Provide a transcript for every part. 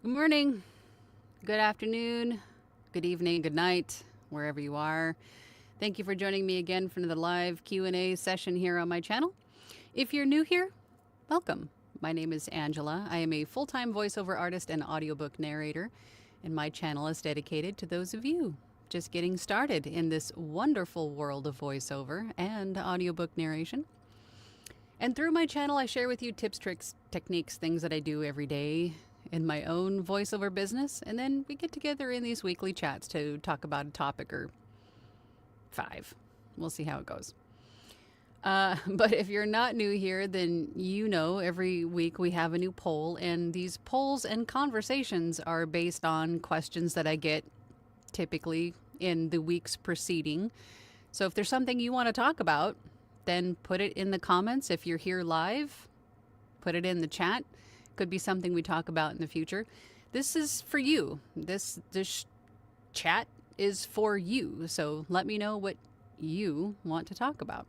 Good morning, good afternoon, good evening, good night, wherever you are. Thank you for joining me again for the live Q&A session here on my channel. If you're new here, welcome. My name is Angela. I am a full-time voiceover artist and audiobook narrator, and my channel is dedicated to those of you just getting started in this wonderful world of voiceover and audiobook narration. And through my channel, I share with you tips, tricks, techniques, things that I do every day in my own voiceover business, and then we get together in these weekly chats to talk about a topic or 5. We'll see how it goes. But if you're not new here, then you know every week we have a new poll, and these polls and conversations are based on questions that I get typically in the weeks preceding. So if there's something you want to talk about, then put it in the comments. If you're here live, put it in the chat. Could be something we talk about in the future. This is for you. This chat is for you. So let me know what you want to talk about.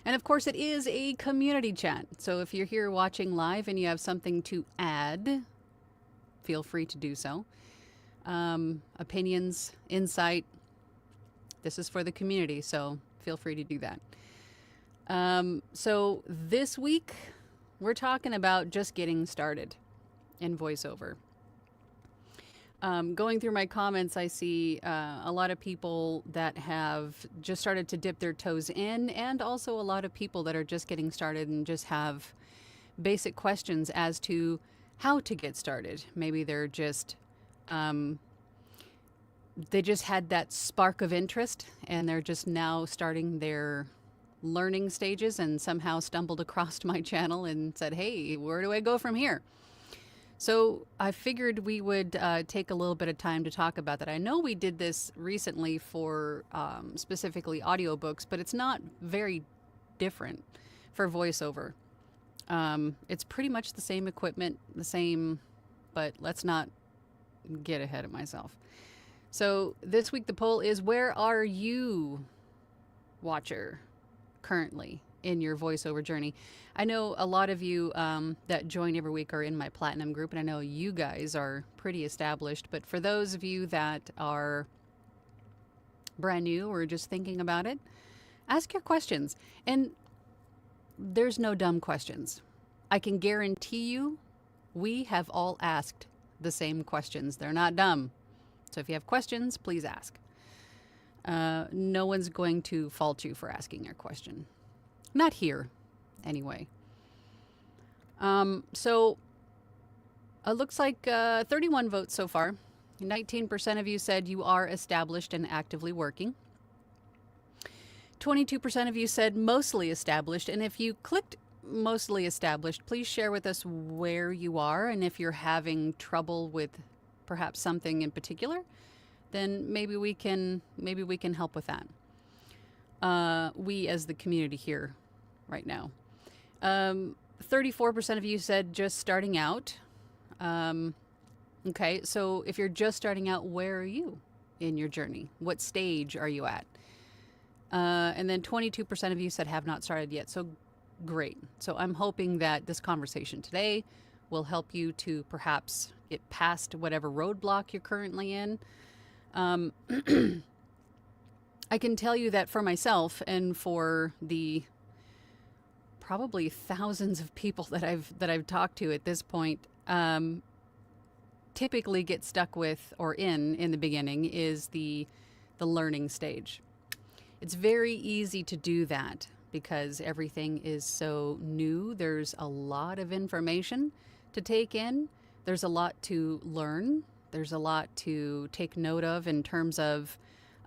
And of course, it is a community chat. So if you're here watching live and you have something to add, feel free to do so. Opinions, insight, this is for the community. So feel free to do that. So this week, we're talking about just getting started in voiceover. Going through my comments, I see a lot of people that have just started to dip their toes in, and also a lot of people that are just getting started and just have basic questions as to how to get started. Maybe they're just, they just had that spark of interest and they're just now starting their learning stages and somehow stumbled across my channel and said, hey, where do I go from here? So I figured we would take a little bit of time to talk about that. I know we did this recently for specifically audiobooks, but it's not very different for voiceover. It's pretty much the same equipment, the same, but let's not get ahead of myself. So this week the poll is, where are you, watcher, currently in your voiceover journey? I know a lot of you that join every week are in my platinum group, and I know you guys are pretty established, but for those of you that are brand new or just thinking about it, ask your questions. And there's no dumb questions. I can guarantee you we have all asked the same questions. They're not dumb. So if you have questions, please ask. No one's going to fault you for asking your question. Not here, anyway. So it looks like 31 votes so far. 19% of you said you are established and actively working. 22% of you said mostly established. And if you clicked mostly established. Please share with us where you are, and if you're having trouble with perhaps something in particular, then maybe we can help with that. We as the community here right now. 34% of you said just starting out. Okay, so if you're just starting out, where are you in your journey? What stage are you at? And then 22% of you said have not started yet. So great. So I'm hoping that this conversation today will help you to perhaps get past whatever roadblock you're currently in. I can tell you that for myself and for the probably thousands of people that I've talked to at this point, typically get stuck with or in the beginning is the learning stage. It's very easy to do that because everything is so new. There's a lot of information to take in. There's a lot to learn. There's a lot to take note of in terms of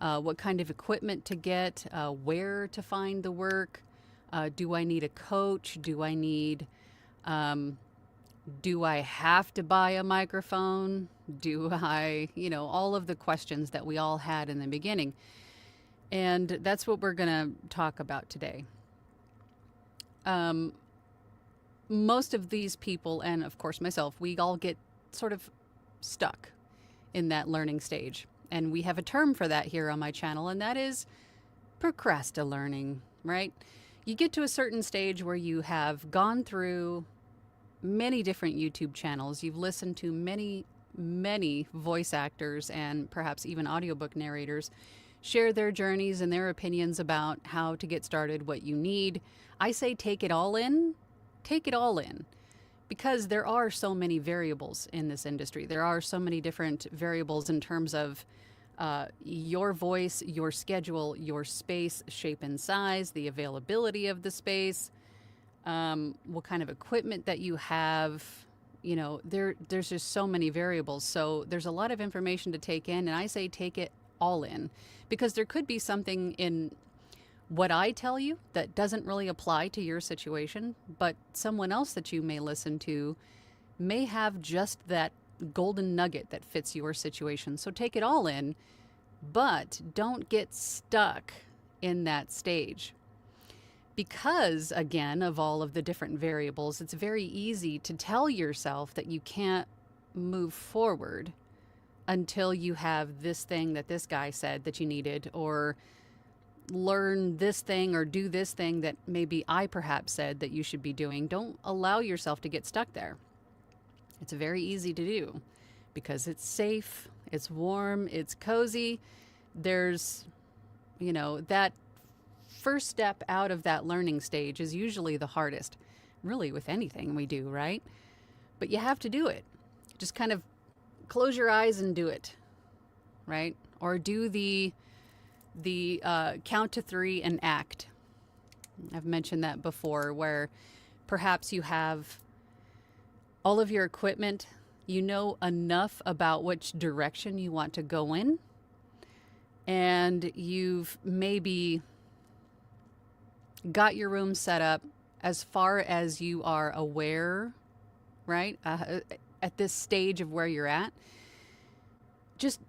what kind of equipment to get, where to find the work. Do I need a coach? Do I have to buy a microphone? Do I, all of the questions that we all had in the beginning. And that's what we're going to talk about today. Most of these people, and of course myself, we all get sort of stuck in that learning stage. And we have a term for that here on my channel, and that is procrastinating, right? You get to a certain stage where you have gone through many different YouTube channels. You've listened to many voice actors and perhaps even audiobook narrators share their journeys and their opinions about how to get started, what you need. I say take it all in. Take it all in. Because there are so many variables in this industry. There are so many different variables in terms of your voice, your schedule, your space, shape and size, the availability of the space, what kind of equipment that you have. There's just so many variables. So there's a lot of information to take in, and I say take it all in, because there could be something in what I tell you that doesn't really apply to your situation, but someone else that you may listen to may have just that golden nugget that fits your situation. So take it all in, but don't get stuck in that stage. Because, again, of all of the different variables, it's very easy to tell yourself that you can't move forward until you have this thing that this guy said that you needed, or learn this thing or do this thing that maybe I perhaps said that you should be doing. Don't allow yourself to get stuck there. It's very easy to do because it's safe, it's warm, it's cozy. There's, that first step out of that learning stage is usually the hardest, really, with anything we do, right? But you have to do it. Just kind of close your eyes and do it, right? Or do the count to 3 and act. I've mentioned that before, where perhaps you have all of your equipment, you know enough about which direction you want to go in, and you've maybe got your room set up as far as you are aware, right? At this stage of where you're at. Just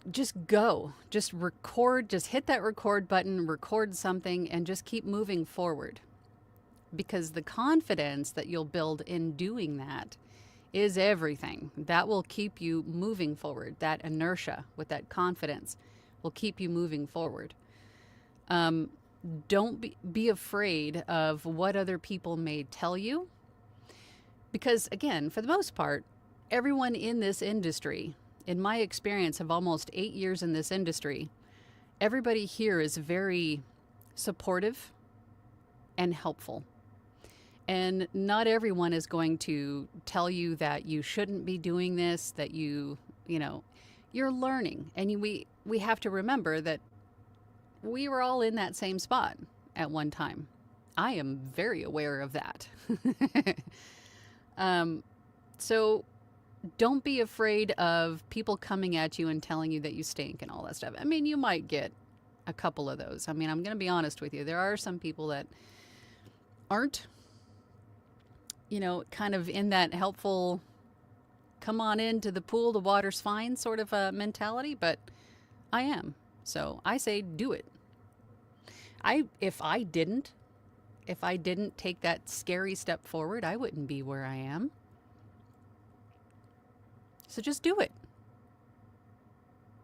go, just record, just hit that record button, record something, and just keep moving forward. Because the confidence that you'll build in doing that is everything. That will keep you moving forward. That inertia with that confidence will keep you moving forward. Don't be afraid of what other people may tell you. Because again, for the most part, everyone in this industry, in my experience of almost 8 years in this industry, everybody here is very supportive and helpful. And not everyone is going to tell you that you shouldn't be doing this, that you're learning. And we have to remember that we were all in that same spot at one time. I am very aware of that. So don't be afraid of people coming at you and telling you that you stink and all that stuff. I mean, you might get a couple of those. I mean, I'm going to be honest with you. There are some people that aren't kind of in that helpful, come on into the pool, the water's fine sort of a mentality, but I am. So I say do it. If I didn't take that scary step forward, I wouldn't be where I am. So just do it.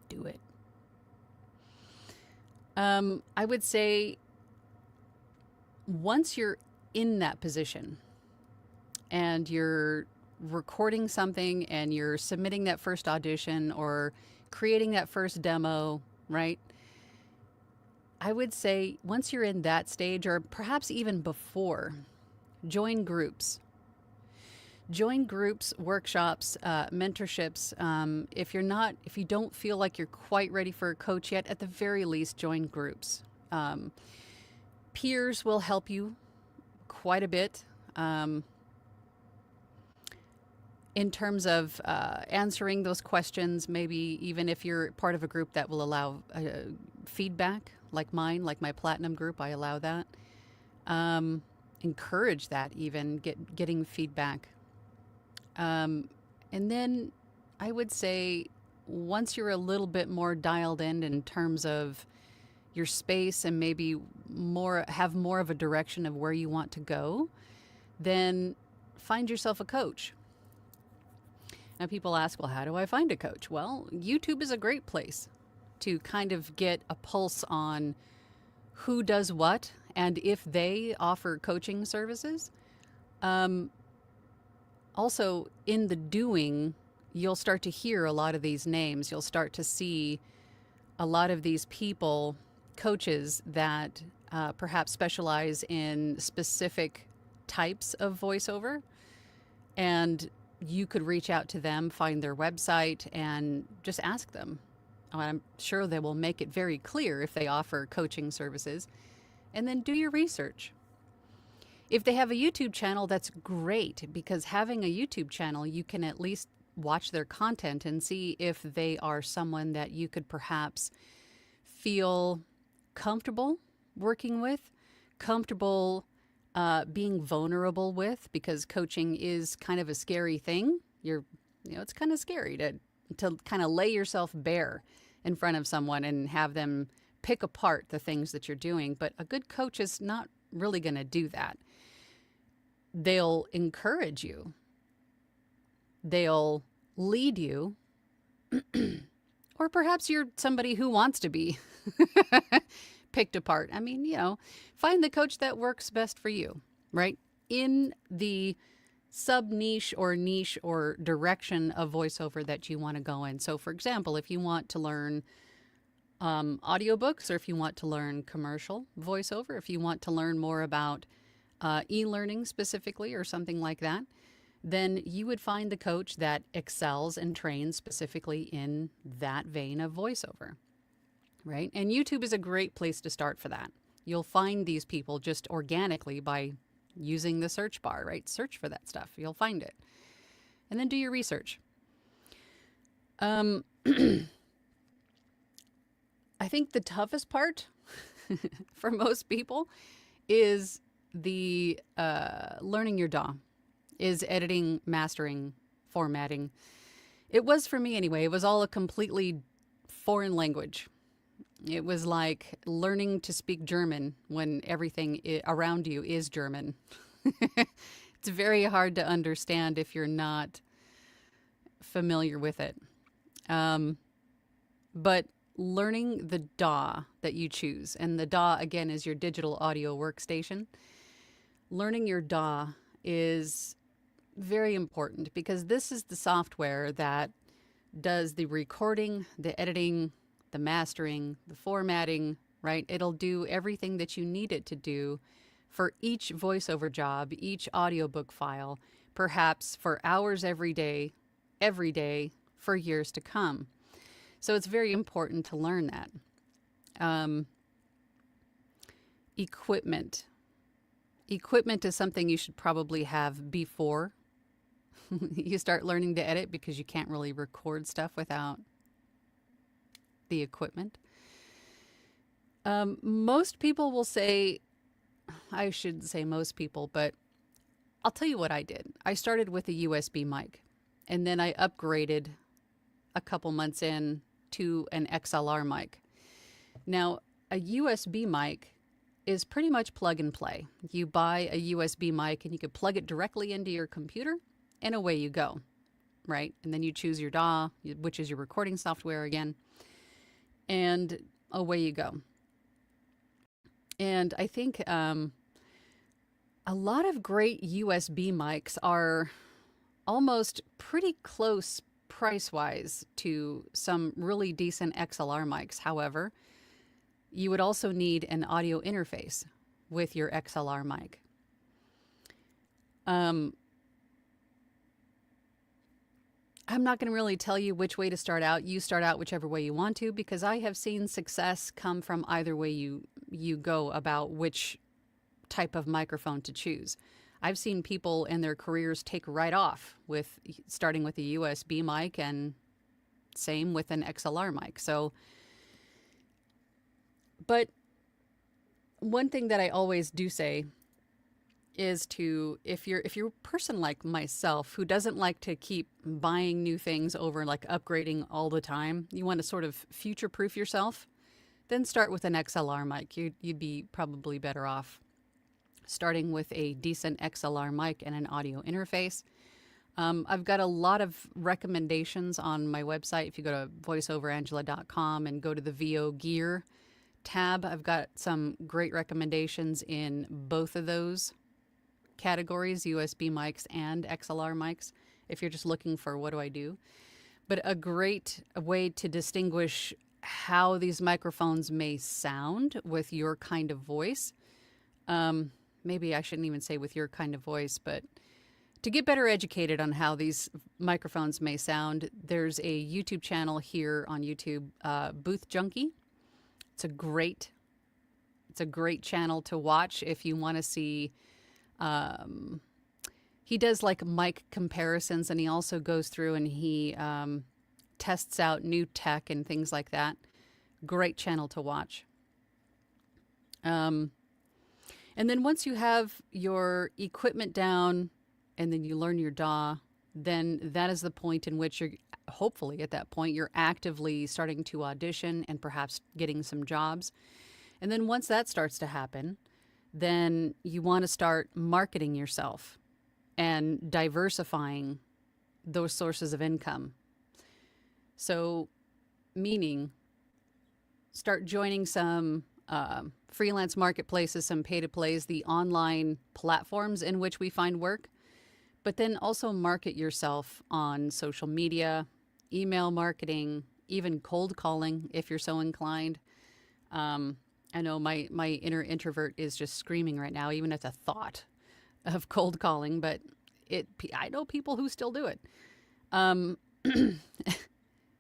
Do it. I would say once you're in that position and you're recording something and you're submitting that first audition or creating that first demo, right? I would say once you're in that stage, or perhaps even before, join groups. Join groups, workshops, mentorships. If you don't feel like you're quite ready for a coach yet, at the very least, join groups. Peers will help you quite a bit in terms of answering those questions. Maybe even if you're part of a group that will allow feedback, like mine, like my platinum group, I allow that. Encourage that, even getting feedback. And then I would say once you're a little bit more dialed in terms of your space and maybe have more of a direction of where you want to go, then find yourself a coach. Now people ask, well, how do I find a coach? Well, YouTube is a great place to kind of get a pulse on who does what and if they offer coaching services. Also, in the doing, you'll start to hear a lot of these names. You'll start to see a lot of these people, coaches that perhaps specialize in specific types of voiceover. And you could reach out to them, find their website, and just ask them. I'm sure they will make it very clear if they offer coaching services. And then do your research. If they have a YouTube channel, that's great, because having a YouTube channel, you can at least watch their content and see if they are someone that you could perhaps feel comfortable working with, comfortable being vulnerable with, because coaching is kind of a scary thing. It's kind of scary to kind of lay yourself bare in front of someone and have them pick apart the things that you're doing. But a good coach is not really going to do that. They'll encourage you. They'll lead you. Or perhaps you're somebody who wants to be picked apart. I mean, find the coach that works best for you, right? In the sub-niche or direction of voiceover that you want to go in. So, for example, if you want to learn audiobooks, or if you want to learn commercial voiceover, if you want to learn more about e-learning specifically or something like that, then you would find the coach that excels and trains specifically in that vein of voiceover, right? And YouTube is a great place to start for that. You'll find these people just organically by using the search bar, right? Search for that stuff. You'll find it. And then do your research. I think the toughest part for most people is the learning your DAW, is editing, mastering, formatting. It was for me anyway. It was all a completely foreign language. It was like learning to speak German when everything around you is German. It's very hard to understand if you're not familiar with it. But learning the DAW that you choose, and the DAW, again, is your digital audio workstation. Learning your DAW is very important, because this is the software that does the recording, the editing, the mastering, the formatting, right? It'll do everything that you need it to do for each voiceover job, each audiobook file, perhaps for hours every day, for years to come. So it's very important to learn that. Equipment. Equipment is something you should probably have before you start learning to edit, because you can't really record stuff without the equipment. Most people will say, I shouldn't say most people, but I'll tell you what I did. I started with a USB mic, and then I upgraded a couple months in to an XLR mic. Now, a USB mic is pretty much plug and play. You buy a USB mic and you can plug it directly into your computer, and away you go, right? And then you choose your DAW, which is your recording software again, and away you go. And I think a lot of great USB mics are almost pretty close price-wise to some really decent XLR mics. However, you would also need an audio interface with your XLR mic. I'm not going to really tell you which way to start out. You start out whichever way you want to, because I have seen success come from either way you go about which type of microphone to choose. I've seen people in their careers take right off with starting with a USB mic, and same with an XLR mic. So, but one thing that I always do say is to, if you're a person like myself who doesn't like to keep buying new things over, like upgrading all the time, you want to sort of future-proof yourself, then start with an XLR mic. You'd be probably better off starting with a decent XLR mic and an audio interface. I've got a lot of recommendations on my website. If you go to voiceoverangela.com and go to the VO Gear tab, I've got some great recommendations in both of those categories, USB mics and XLR mics, if you're just looking for what do I do. But a great way to distinguish how these microphones may sound with your kind of voice, maybe I shouldn't even say with your kind of voice, but to get better educated on how these microphones may sound, there's a YouTube channel here on YouTube, Booth Junkie. It's a great channel to watch if you want to see. He does like mic comparisons, and he also goes through and he tests out new tech and things like that. Great channel to watch. And then once you have your equipment down and then you learn your DAW, then that is the point in which you're, hopefully at that point, you're actively starting to audition and perhaps getting some jobs. And then once that starts to happen, then you want to start marketing yourself and diversifying those sources of income. So, meaning, start joining some freelance marketplaces, some pay-to-plays, the online platforms in which we find work, but then also market yourself on social media, email marketing, even cold calling if you're so inclined. I know my inner introvert is just screaming right now, even at the thought of cold calling, but I know people who still do it. And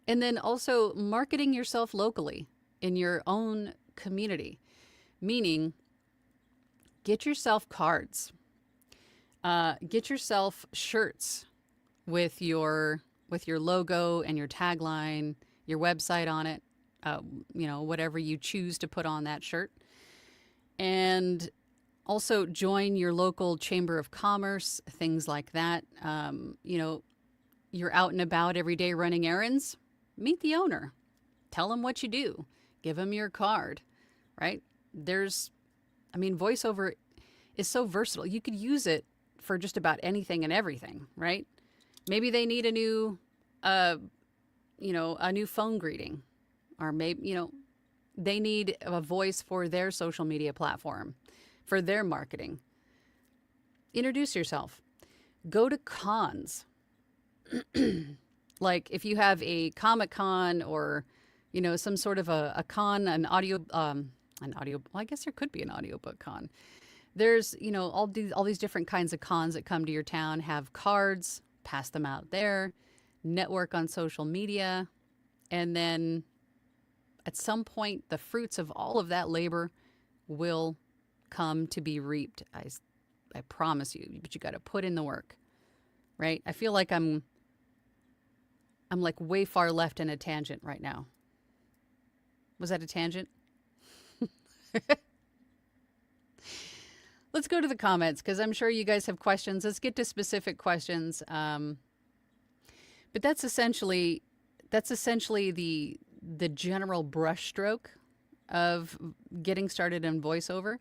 then also marketing yourself locally in your own community, meaning get yourself cards, get yourself shirts with your logo and your tagline, your website on it, whatever you choose to put on that shirt. And also join your local chamber of commerce, things like that. You're out and about every day running errands, meet the owner, tell him what you do, give him your card, right? Voiceover is so versatile. You could use it for just about anything and everything, right? Maybe they need a new phone greeting, or maybe, they need a voice for their social media platform, for their marketing. Introduce yourself. Go to cons. Like if you have a Comic-Con or, some sort of a con, well, I guess there could be an audiobook con. There's, all these different kinds of cons that come to your town. Have cards, pass them out there, network on social media, and then at some point, the fruits of all of that labor will come to be reaped. I promise you, but you got to put in the work, right? I feel like I'm like way far left in a tangent right now. Was that a tangent? Let's go to the comments because I'm sure you guys have questions. Let's get to specific questions. But that's essentially the general brushstroke of getting started in voiceover.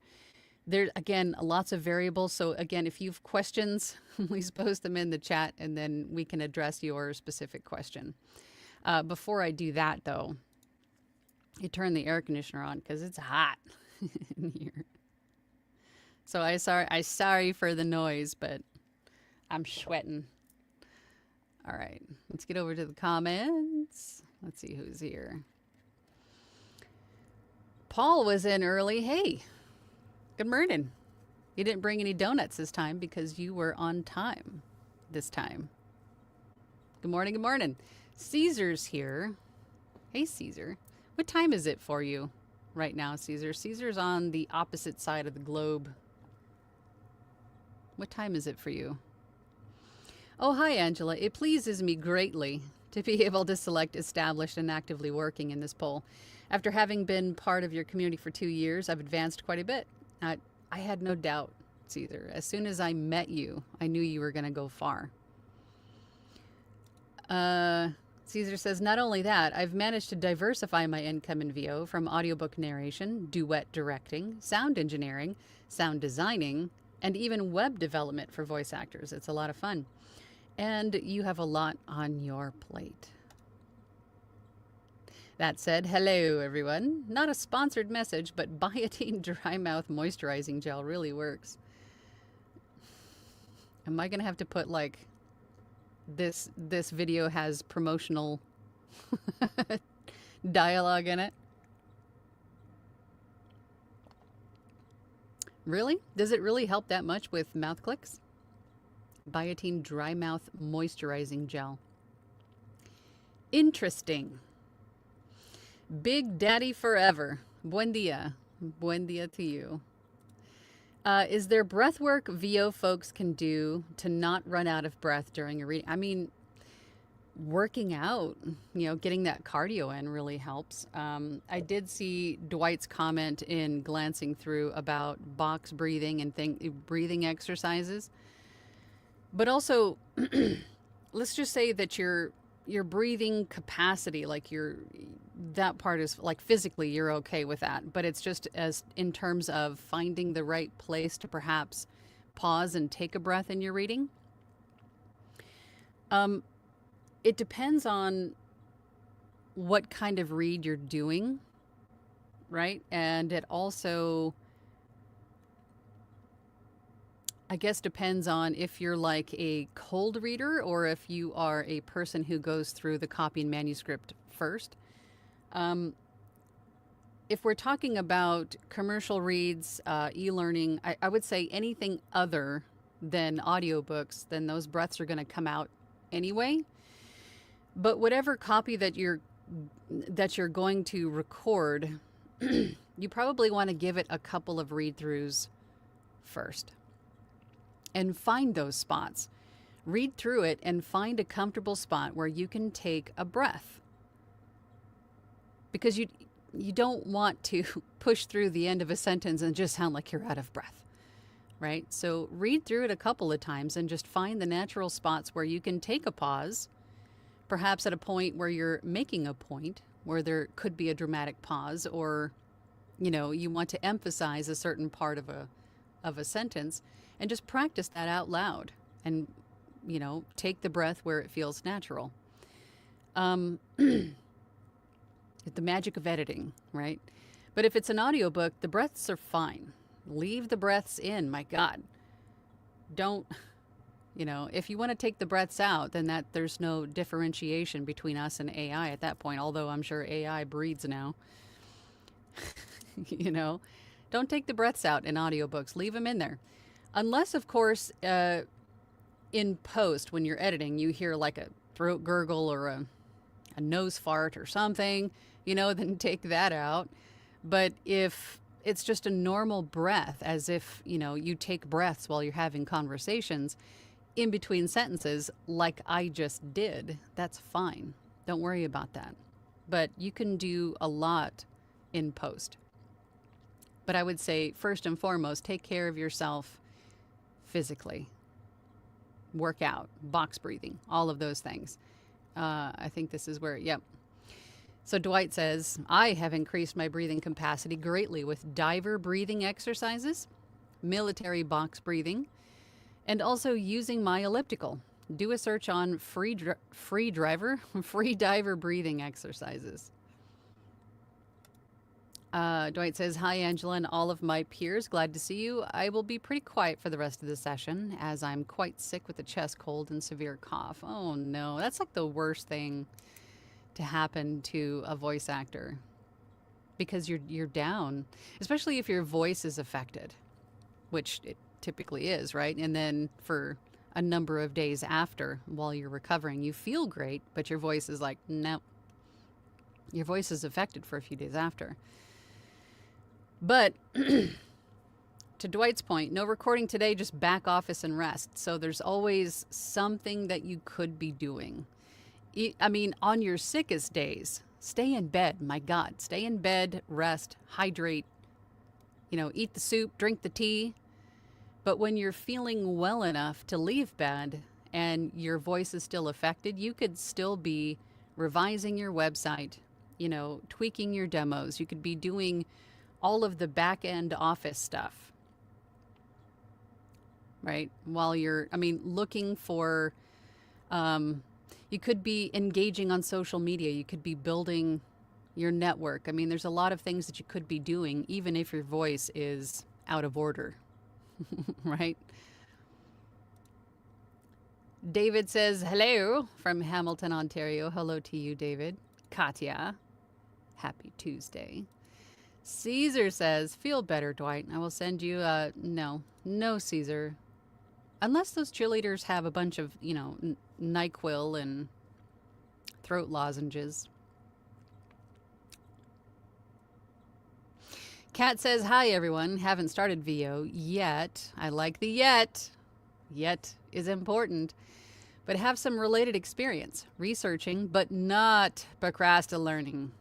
There again, lots of variables. So again, if you've questions, please post them in the chat, and then we can address your specific question. Before I do that, though, you turn the air conditioner on because it's hot in here. So I sorry for the noise, but I'm sweating. All right, let's get over to the comments. Let's see who's here. Paul was in early. Hey, good morning. You didn't bring any donuts this time because you were on time this time. Good morning, good morning. Caesar's here. Hey, Caesar. What time is it for you right now, Caesar? Caesar's on the opposite side of the globe. What time is it for you? Oh, hi, Angela. It pleases me greatly to be able to select established and actively working in this poll. After having been part of your community for 2 years, I've advanced quite a bit. I had no doubt, Caesar. As soon as I met you, I knew you were going to go far. Caesar says, not only that, I've managed to diversify my income in VO from audiobook narration, duet directing, sound engineering, sound designing, and even web development for voice actors. It's a lot of fun. And you have a lot on your plate. That said, hello everyone. Not a sponsored message, but Biotin Dry Mouth Moisturizing Gel really works. Am I gonna have to put like this video has promotional dialogue in it? Really? Does it really help that much with mouth clicks? Biotin Dry Mouth Moisturizing Gel. Interesting. Big Daddy Forever. Buen dia. Buen dia to you. Is there breath work VO folks can do to not run out of breath during a reading? I mean, working out, getting that cardio in really helps. I did see Dwight's comment in glancing through about box breathing and breathing exercises. But also, let's just say that your breathing capacity, like that part is like physically you're okay with that, but it's just as in terms of finding the right place to perhaps pause and take a breath in your reading. It depends on what kind of read you're doing, right? And it also, I guess, depends on if you're like a cold reader or if you are a person who goes through the copy and manuscript first. If we're talking about commercial reads, e-learning, I would say anything other than audiobooks, then those breaths are going to come out anyway. But whatever copy that you're going to record, you probably want to give it a couple of read-throughs first. And find those spots. Read through it and find a comfortable spot where you can take a breath. Because you don't want to push through the end of a sentence and just sound like you're out of breath, right? So read through it a couple of times and just find the natural spots where you can take a pause, perhaps at a point where you're making a point, where there could be a dramatic pause, or, you want to emphasize a certain part of a sentence, and just practice that out loud and, take the breath where it feels natural. The magic of editing, right? But if it's an audiobook, the breaths are fine. Leave the breaths in, my God. Don't, if you want to take the breaths out, then there's no differentiation between us and AI at that point, although I'm sure AI breathes now. Don't take the breaths out in audiobooks. Leave them in there. Unless, of course, in post, when you're editing, you hear like a throat gurgle or a nose fart or something, then take that out. But if it's just a normal breath, as if, you take breaths while you're having conversations in between sentences, like I just did, that's fine. Don't worry about that. But you can do a lot in post. But I would say, first and foremost, take care of yourself physically. Work out, box breathing, all of those things. I think this is where, yep. So Dwight says, I have increased my breathing capacity greatly with diver breathing exercises, military box breathing, and also using my elliptical. Do a search on free diver breathing exercises. Dwight says, hi, Angela and all of my peers. Glad to see you. I will be pretty quiet for the rest of the session as I'm quite sick with a chest cold and severe cough. Oh, no. That's like the worst thing to happen to a voice actor because you're down, especially if your voice is affected, which it typically is, right? And then for a number of days after, while you're recovering, you feel great, but your voice is like, no. Your voice is affected for a few days after. But to Dwight's point, no recording today, just back office and rest. So there's always something that you could be doing. I mean, on your sickest days, stay in bed. My God, stay in bed, rest, hydrate, eat the soup, drink the tea. But when you're feeling well enough to leave bed and your voice is still affected, you could still be revising your website, tweaking your demos. You could be doing all of the back end office stuff, right? While you're, looking for, you could be engaging on social media. You could be building your network. There's a lot of things that you could be doing, even if your voice is out of order, right? David says, hello from Hamilton, Ontario. Hello to you, David. Katya, happy Tuesday. Caesar says, feel better, Dwight. I will send you, no, Caesar. Unless those cheerleaders have a bunch of, NyQuil and throat lozenges. Kat says, hi, everyone. Haven't started VO yet. I like the yet. Yet is important. But have some related experience. Researching, but not procrastinating.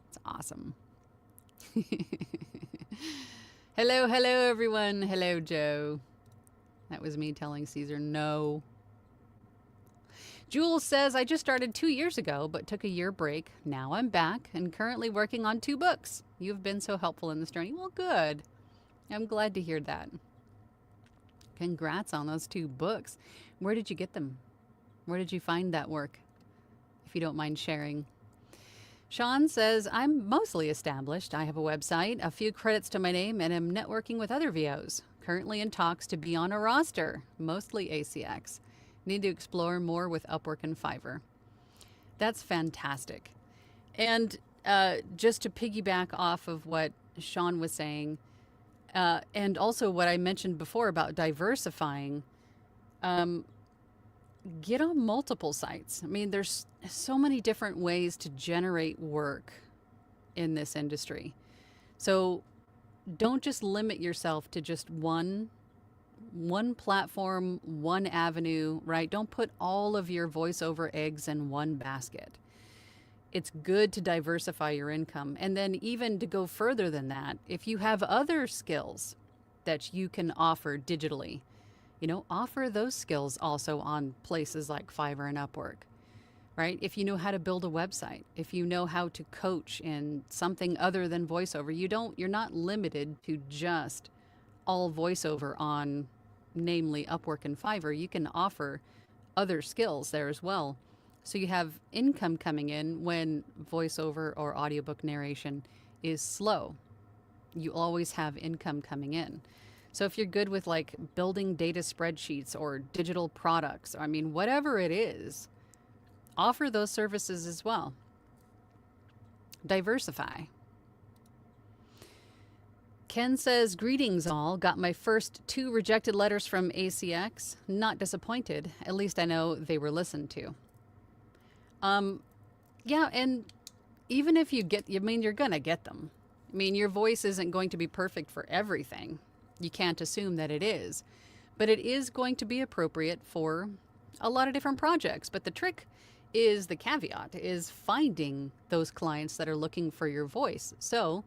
It's awesome. Hello, everyone. Hello, Joe. That was me telling Caesar no. Jules says, I just started 2 years ago, but took a year break. Now I'm back and currently working on 2 books. You've been so helpful in this journey. Well, good. I'm glad to hear that. Congrats on those 2 books. Where did you get them? Where did you find that work? If you don't mind sharing. Sean says, I'm mostly established. I have a website, a few credits to my name, and am networking with other VOs. Currently in talks to be on a roster, mostly ACX. Need to explore more with Upwork and Fiverr. That's fantastic. And just to piggyback off of what Sean was saying, and also what I mentioned before about diversifying, get on multiple sites. There's so many different ways to generate work in this industry. So don't just limit yourself to just one platform, one avenue, right? Don't put all of your voiceover eggs in one basket. It's good to diversify your income. And then even to go further than that, if you have other skills that you can offer digitally, offer those skills also on places like Fiverr and Upwork, right? If you know how to build a website, if you know how to coach in something other than voiceover, you're not limited to just all voiceover on, namely Upwork and Fiverr. You can offer other skills there as well. So you have income coming in when voiceover or audiobook narration is slow. You always have income coming in. So if you're good with like building data spreadsheets or digital products, whatever it is, offer those services as well. Diversify. Ken says, greetings all. Got my first 2 rejected letters from ACX. Not disappointed. At least I know they were listened to. Yeah, and even if you get, you're going to get them. Your voice isn't going to be perfect for everything. You can't assume that it is. But it is going to be appropriate for a lot of different projects. But the trick is, the caveat is finding those clients that are looking for your voice. So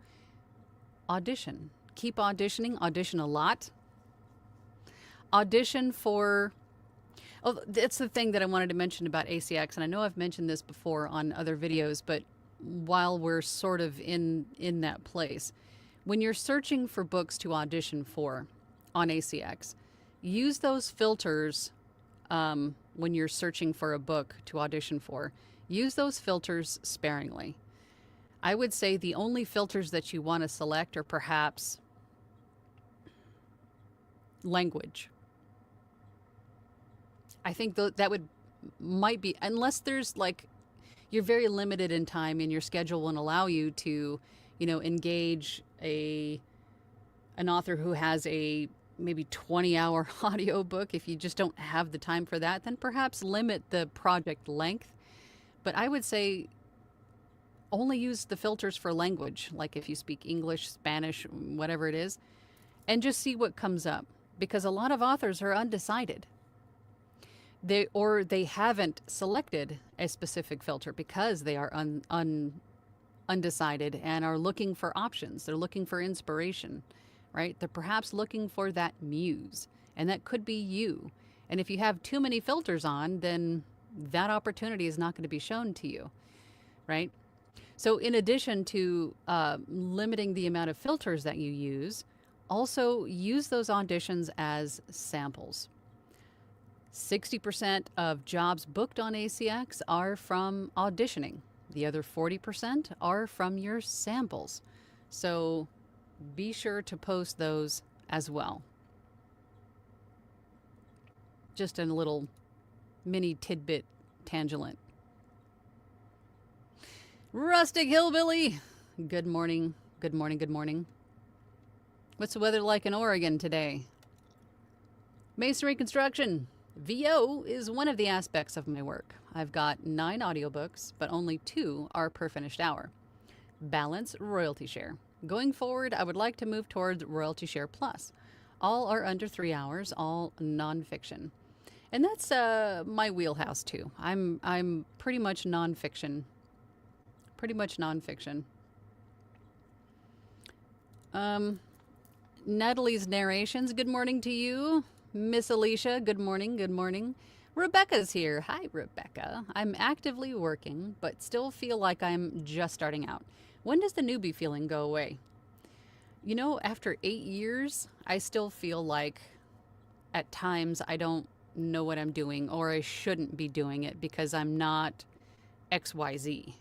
audition. Keep auditioning, audition a lot. Audition for, oh, that's the thing that I wanted to mention about ACX. And I know I've mentioned this before on other videos, but while we're sort of in that place, when you're searching for books to audition for on ACX, use those filters when you're searching for a book to audition for. Use those filters sparingly. I would say the only filters that you want to select are perhaps language. I think that might be, unless there's like, you're very limited in time and your schedule won't allow you to, engage an author who has a maybe 20-hour audiobook. If you just don't have the time for that, then perhaps limit the project length. But I would say only use the filters for language, like if you speak English, Spanish, whatever it is, and just see what comes up. Because a lot of authors are undecided. They haven't selected a specific filter because they are undecided and are looking for options. They're looking for inspiration, right? They're perhaps looking for that muse, and that could be you. And if you have too many filters on, then that opportunity is not going to be shown to you, right? So in addition to limiting the amount of filters that you use, also use those auditions as samples. 60% of jobs booked on ACX are from auditioning. The other 40% are from your samples. So be sure to post those as well. Just a little mini tidbit tangent. Rustic Hillbilly, good morning, good morning, good morning. What's the weather like in Oregon today? Masonry construction. VO is one of the aspects of my work. I've got 9 audiobooks, but only 2 are per finished hour. Balance, royalty share. Going forward, I would like to move towards royalty share plus. All are under 3 hours, all nonfiction. And that's my wheelhouse too. I'm pretty much nonfiction. Natalie's narrations, good morning to you. Miss Alicia, good morning, good morning. Rebecca's here. Hi, Rebecca. I'm actively working, but still feel like I'm just starting out. When does the newbie feeling go away? After 8 years, I still feel like at times I don't know what I'm doing, or I shouldn't be doing it because I'm not XYZ.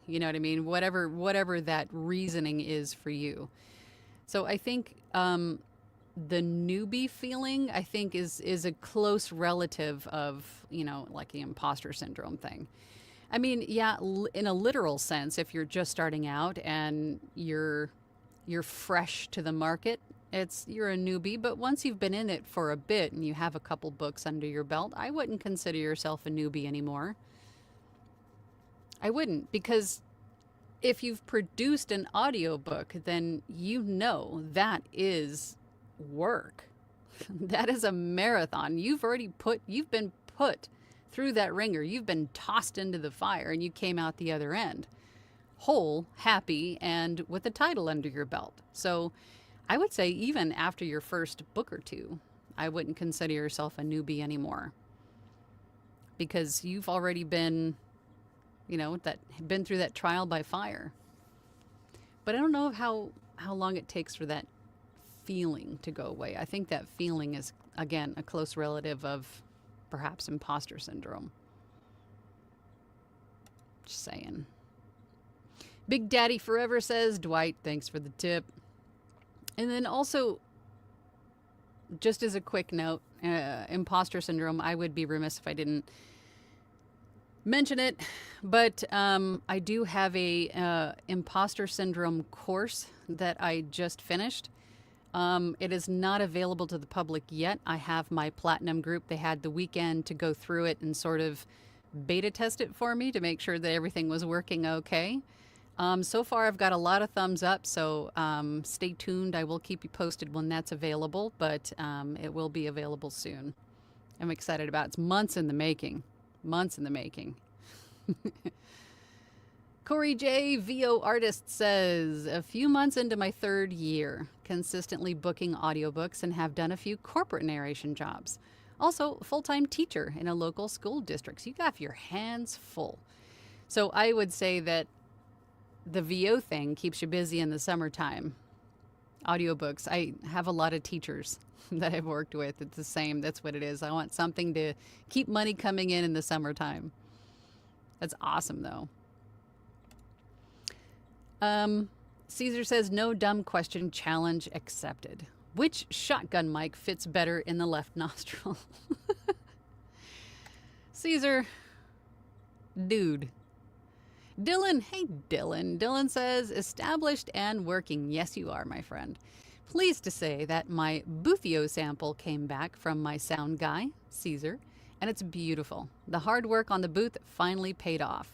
You know what I mean? Whatever that reasoning is for you. So I think the newbie feeling, I think, is a close relative of, like the imposter syndrome thing. I mean, yeah, in a literal sense, if you're just starting out and you're fresh to the market, you're a newbie. But once you've been in it for a bit and you have a couple books under your belt, I wouldn't consider yourself a newbie anymore. I wouldn't, because if you've produced an audiobook, then that is work. That is a marathon. You've been put through that ringer. You've been tossed into the fire and you came out the other end whole, happy, and with a title under your belt. So I would say even after your first book or 2, I wouldn't consider yourself a newbie anymore, because you've already been been through that trial by fire. But I don't know how long it takes for that feeling to go away. I think that feeling is, again, a close relative of perhaps imposter syndrome. Just saying. Big Daddy Forever says, Dwight, thanks for the tip. And then also, just as a quick note, imposter syndrome, I would be remiss if I didn't mention it, but I do have a imposter syndrome course that I just finished. It is not available to the public yet. I have my platinum group. They had the weekend to go through it and sort of beta test it for me to make sure that everything was working okay. So far, I've got a lot of thumbs up, so stay tuned. I will keep you posted when that's available, but it will be available soon. I'm excited about it. It's months in the making. Corey J, VO Artist says, a few months into my 3rd year, consistently booking audiobooks and have done a few corporate narration jobs. Also, full-time teacher in a local school district. So you got your hands full. So I would say that the VO thing keeps you busy in the summertime. Audiobooks. I have a lot of teachers that I've worked with. It's the same. That's what it is. I want something to keep money coming in the summertime. That's awesome, though. Caesar says, no dumb question, challenge accepted. Which shotgun mic fits better in the left nostril? Caesar, dude. Dylan, hey Dylan. Dylan says, established and working. Yes, you are, my friend. Pleased to say that my Boothio sample came back from my sound guy, Caesar, and it's beautiful. The hard work on the booth finally paid off.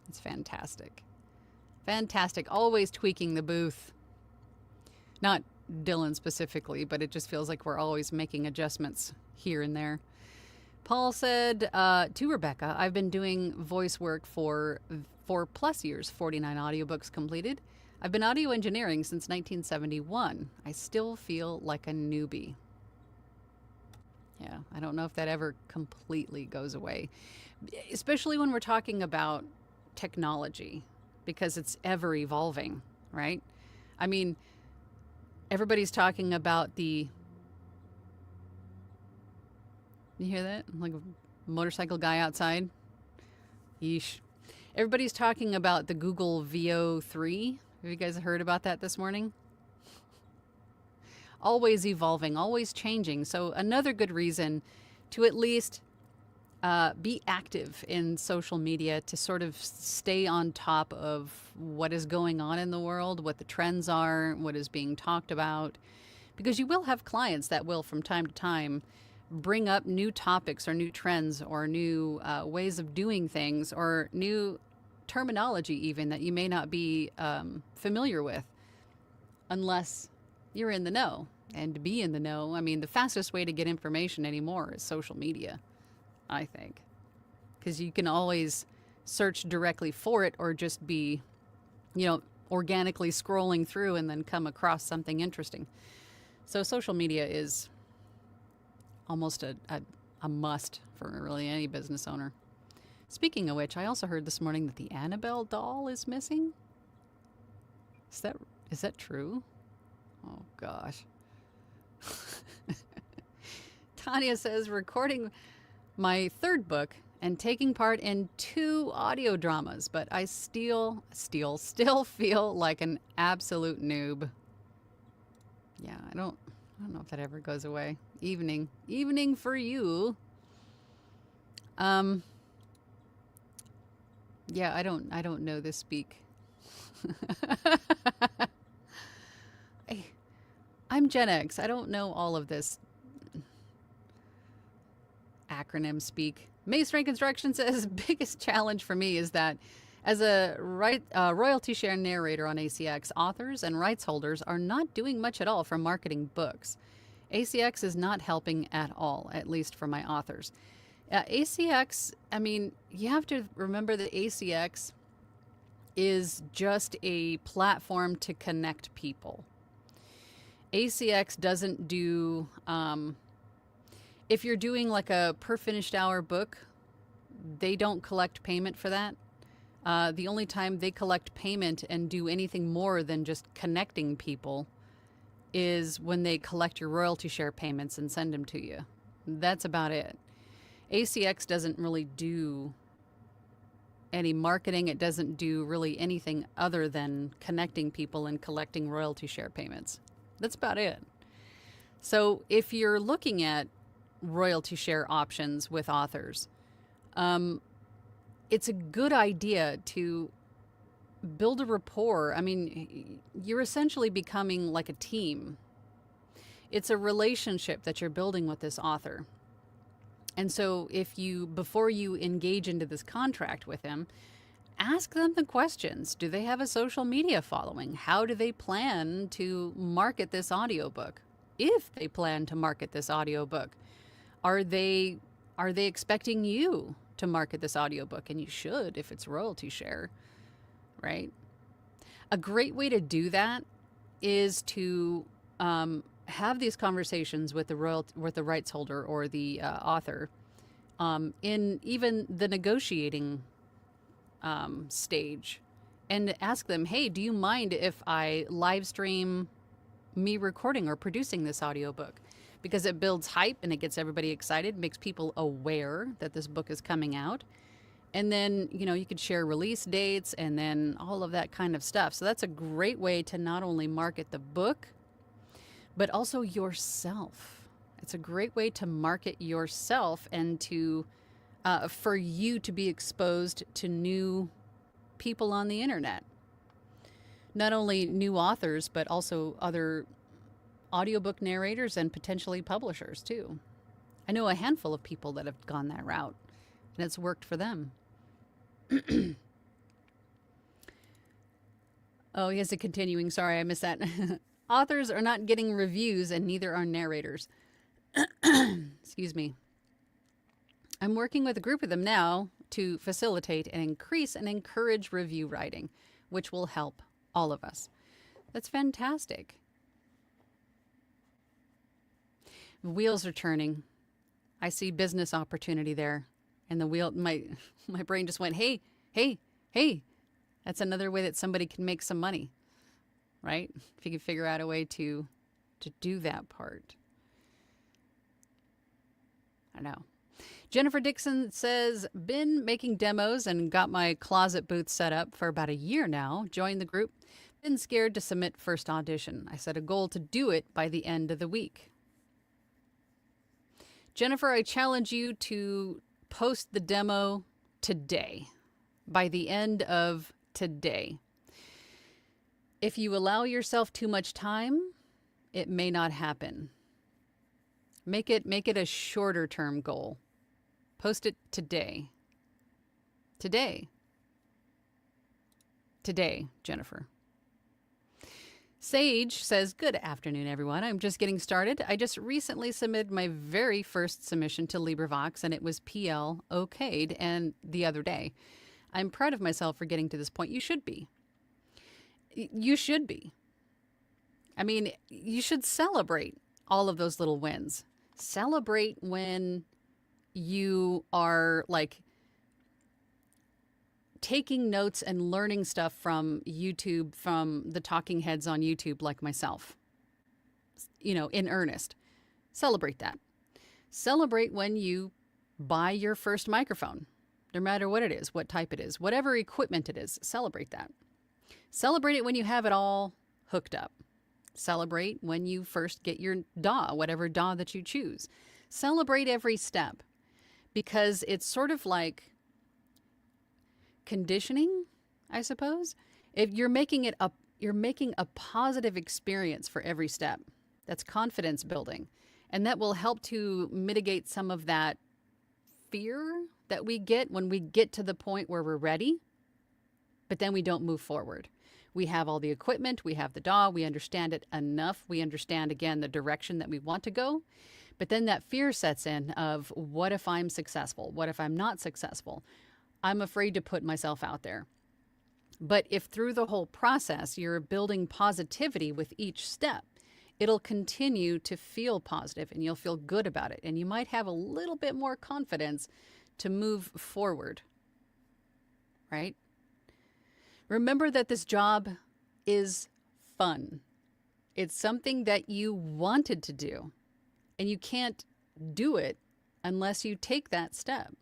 It's fantastic. Fantastic. Always tweaking the booth. Not Dylan specifically, but it just feels like we're always making adjustments here and there. Paul said to Rebecca, I've been doing voice work for 4+ years, 49 audiobooks completed. I've been audio engineering since 1971. I still feel like a newbie. Yeah, I don't know if that ever completely goes away, especially when we're talking about technology, because it's ever evolving, right? I mean, everybody's talking about you hear that? Like a motorcycle guy outside? Yeesh. Everybody's talking about the Google VO3. Have you guys heard about that this morning? Always evolving, always changing. So another good reason to at least be active in social media, to sort of stay on top of what is going on in the world, what the trends are, what is being talked about. Because you will have clients that will, from time to time, bring up new topics or new trends or new ways of doing things or new terminology even that you may not be familiar with unless you're in the know. And to be in the know, I mean, the fastest way to get information anymore is social media, I think. Because you can always search directly for it or just be, organically scrolling through and then come across something interesting. So social media is almost a must for really any business owner. Speaking of which, I also heard this morning that the Annabelle doll is missing. Is that true? Oh gosh. Tanya says, recording my 3rd book and taking part in 2 audio dramas, but I still feel like an absolute noob. Yeah, I don't know if that ever goes away. Evening for you. Yeah, I don't know this speak. I'm Gen X. I don't know all of this acronym speak. Mace Rank Construction says, biggest challenge for me is that as a royalty share narrator on ACX, authors and rights holders are not doing much at all for marketing books. ACX is not helping at all, at least for my authors. ACX, I mean, you have to remember that ACX is just a platform to connect people. ACX doesn't do, if you're doing like a per finished hour book, they don't collect payment for that. The only time they collect payment and do anything more than just connecting people is when they collect your royalty share payments and send them to you. That's about it. ACX doesn't really do any marketing. It doesn't do really anything other than connecting people and collecting royalty share payments. That's about it. So if you're looking at royalty share options with authors, it's a good idea to build a rapport. I mean, you're essentially becoming like a team. It's a relationship that you're building with this author. And so before you engage into this contract with them, ask them the questions. Do they have a social media following? How do they plan to market this audiobook? If they plan to market this audiobook, are they expecting you to market this audiobook? And you should, if it's royalty share. right? A great way to do that is to have these conversations with the rights holder or the author in even the negotiating stage, and ask them, hey, do you mind if I live stream me recording or producing this audiobook? Because it builds hype and it gets everybody excited, makes people aware that this book is coming out. And then, you could share release dates and then all of that kind of stuff. So that's a great way to not only market the book, but also yourself. It's a great way to market yourself and to for you to be exposed to new people on the internet. Not only new authors, but also other audiobook narrators and potentially publishers too. I know a handful of people that have gone that route, and it's worked for them. Oh, he has a continuing. Sorry, I missed that. Authors are not getting reviews, and neither are narrators. Excuse me. I'm working with a group of them now to facilitate and increase and encourage review writing, which will help all of us. That's fantastic. The wheels are turning. I see business opportunity there. And my brain just went, hey, hey, hey. That's another way that somebody can make some money, right? If you can figure out a way to do that part. I know. Jennifer Dixon says, been making demos and got my closet booth set up for about a year now. Joined the group. Been scared to submit first audition. I set a goal to do it by the end of the week. Jennifer, I challenge you to post the demo today, by the end of today. If you allow yourself too much time, it may not happen. Make it a shorter term goal. Post it today. Today, Jennifer. Sage says, good afternoon, everyone. I'm just getting started. I just recently submitted my very first submission to LibriVox, and it was PL okayed and the other day. I'm proud of myself for getting to this point. You should be. You should be. I mean, you should celebrate all of those little wins. Celebrate when you are like taking notes and learning stuff from YouTube, from the talking heads on YouTube like myself, in earnest. Celebrate that. Celebrate when you buy your first microphone, no matter what it is, what type it is, whatever equipment it is, celebrate that. Celebrate it when you have it all hooked up. Celebrate when you first get your DAW, whatever DAW that you choose. Celebrate every step, because it's sort of like conditioning, I suppose. If you're making a positive experience for every step. That's confidence building. And that will help to mitigate some of that fear that we get when we get to the point where we're ready, but then we don't move forward. We have all the equipment, we have the DAW, we understand it enough. We understand, again, the direction that we want to go. But then that fear sets in of, what if I'm successful? What if I'm not successful? I'm afraid to put myself out there. But if through the whole process you're building positivity with each step, it'll continue to feel positive and you'll feel good about it. And you might have a little bit more confidence to move forward, right? Remember that this job is fun. It's something that you wanted to do, and you can't do it unless you take that step.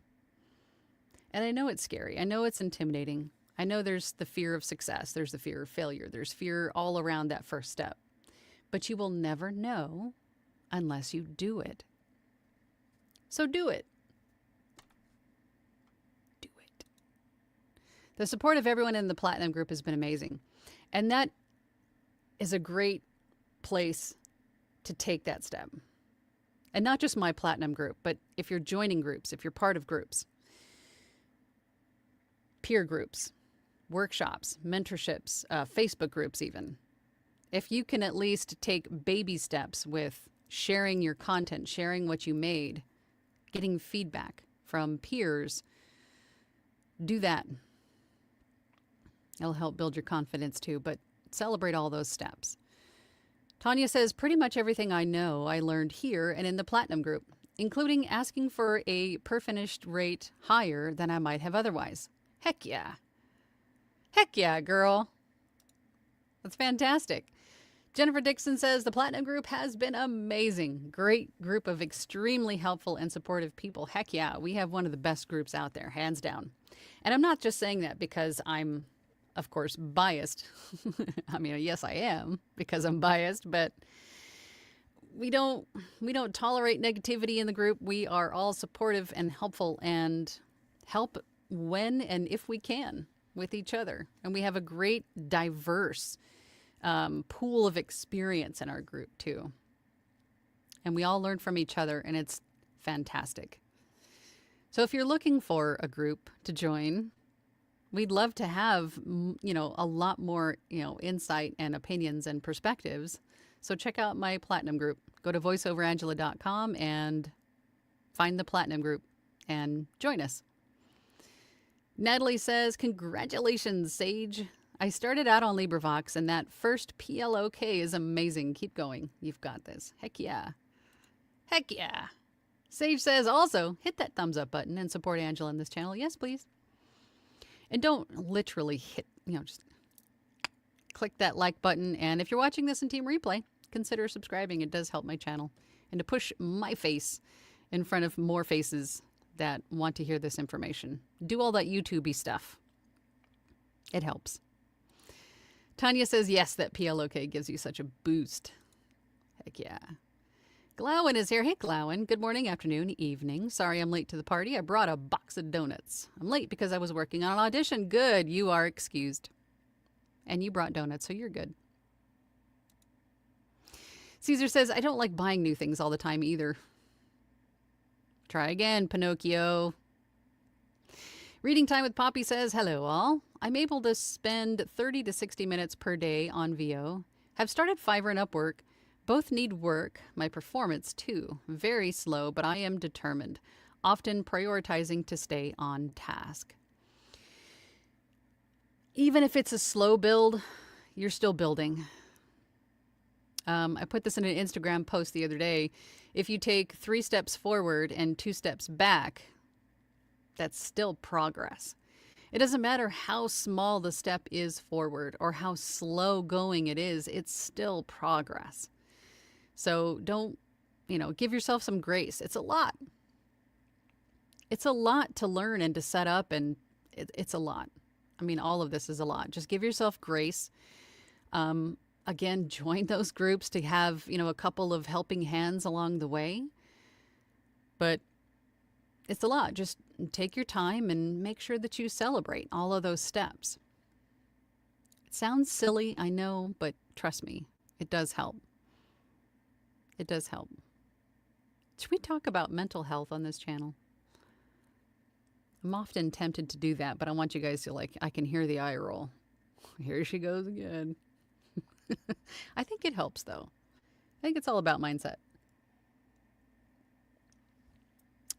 And I know it's scary. I know it's intimidating. I know there's the fear of success. There's the fear of failure. There's fear all around that first step. But you will never know unless you do it. So do it. Do it. The support of everyone in the Platinum group has been amazing. And that is a great place to take that step. And not just my Platinum group, but if you're joining groups, if you're part of groups, peer groups, workshops, mentorships, Facebook groups even. If you can at least take baby steps with sharing your content, sharing what you made, getting feedback from peers, do that. It'll help build your confidence too, but celebrate all those steps. Tanya says, pretty much everything I know I learned here and in the Platinum group, including asking for a per finished rate higher than I might have otherwise. Heck yeah. Heck yeah, girl. That's fantastic. Jennifer Dixon says, the Platinum group has been amazing. Great group of extremely helpful and supportive people. Heck yeah, we have one of the best groups out there, hands down. And I'm not just saying that because I'm, of course, biased. I mean, yes, I am because I'm biased, but we don't tolerate negativity in the group. We are all supportive and helpful and help when and if we can with each other. And we have a great, diverse pool of experience in our group too. And we all learn from each other, and it's fantastic. So if you're looking for a group to join, we'd love to have, a lot more, insight and opinions and perspectives. So check out my Platinum group. Go to voiceoverangela.com and find the Platinum group and join us. Natalie says, congratulations, Sage. I started out on LibriVox, and that first PLOK is amazing. Keep going. You've got this. Heck yeah. Heck yeah. Sage says, also, hit that thumbs up button and support Angela in this channel. Yes, please. And don't literally hit, just click that like button. And if you're watching this in Team Replay, consider subscribing. It does help my channel. And to push my face in front of more faces that want to hear this information. Do all that YouTube-y stuff. It helps. Tanya says, yes, that PLOK gives you such a boost. Heck yeah. Glowin is here. Hey, Glowin. Good morning, afternoon, evening. Sorry I'm late to the party. I brought a box of donuts. I'm late because I was working on an audition. Good. You are excused. And you brought donuts, so you're good. Caesar says, I don't like buying new things all the time either. Try again, Pinocchio. Reading Time with Poppy says, hello all. I'm able to spend 30 to 60 minutes per day on VO. Have started Fiverr and Upwork. Both need work. My performance too. Very slow, but I am determined. Often prioritizing to stay on task. Even if it's a slow build, you're still building. I put this in an Instagram post the other day. If you take 3 steps forward and 2 steps back, that's still progress. It doesn't matter how small the step is forward or how slow going it is, it's still progress. So don't, give yourself some grace. It's a lot. It's a lot to learn and to set up, and it's a lot. I mean, all of this is a lot. Just give yourself grace. Again, join those groups to have, a couple of helping hands along the way. But it's a lot. Just take your time and make sure that you celebrate all of those steps. It sounds silly, I know, but trust me, it does help. It does help. Should we talk about mental health on this channel? I'm often tempted to do that, but I want you guys to I can hear the eye roll. Here she goes again. I think it helps, though. I think it's all about mindset.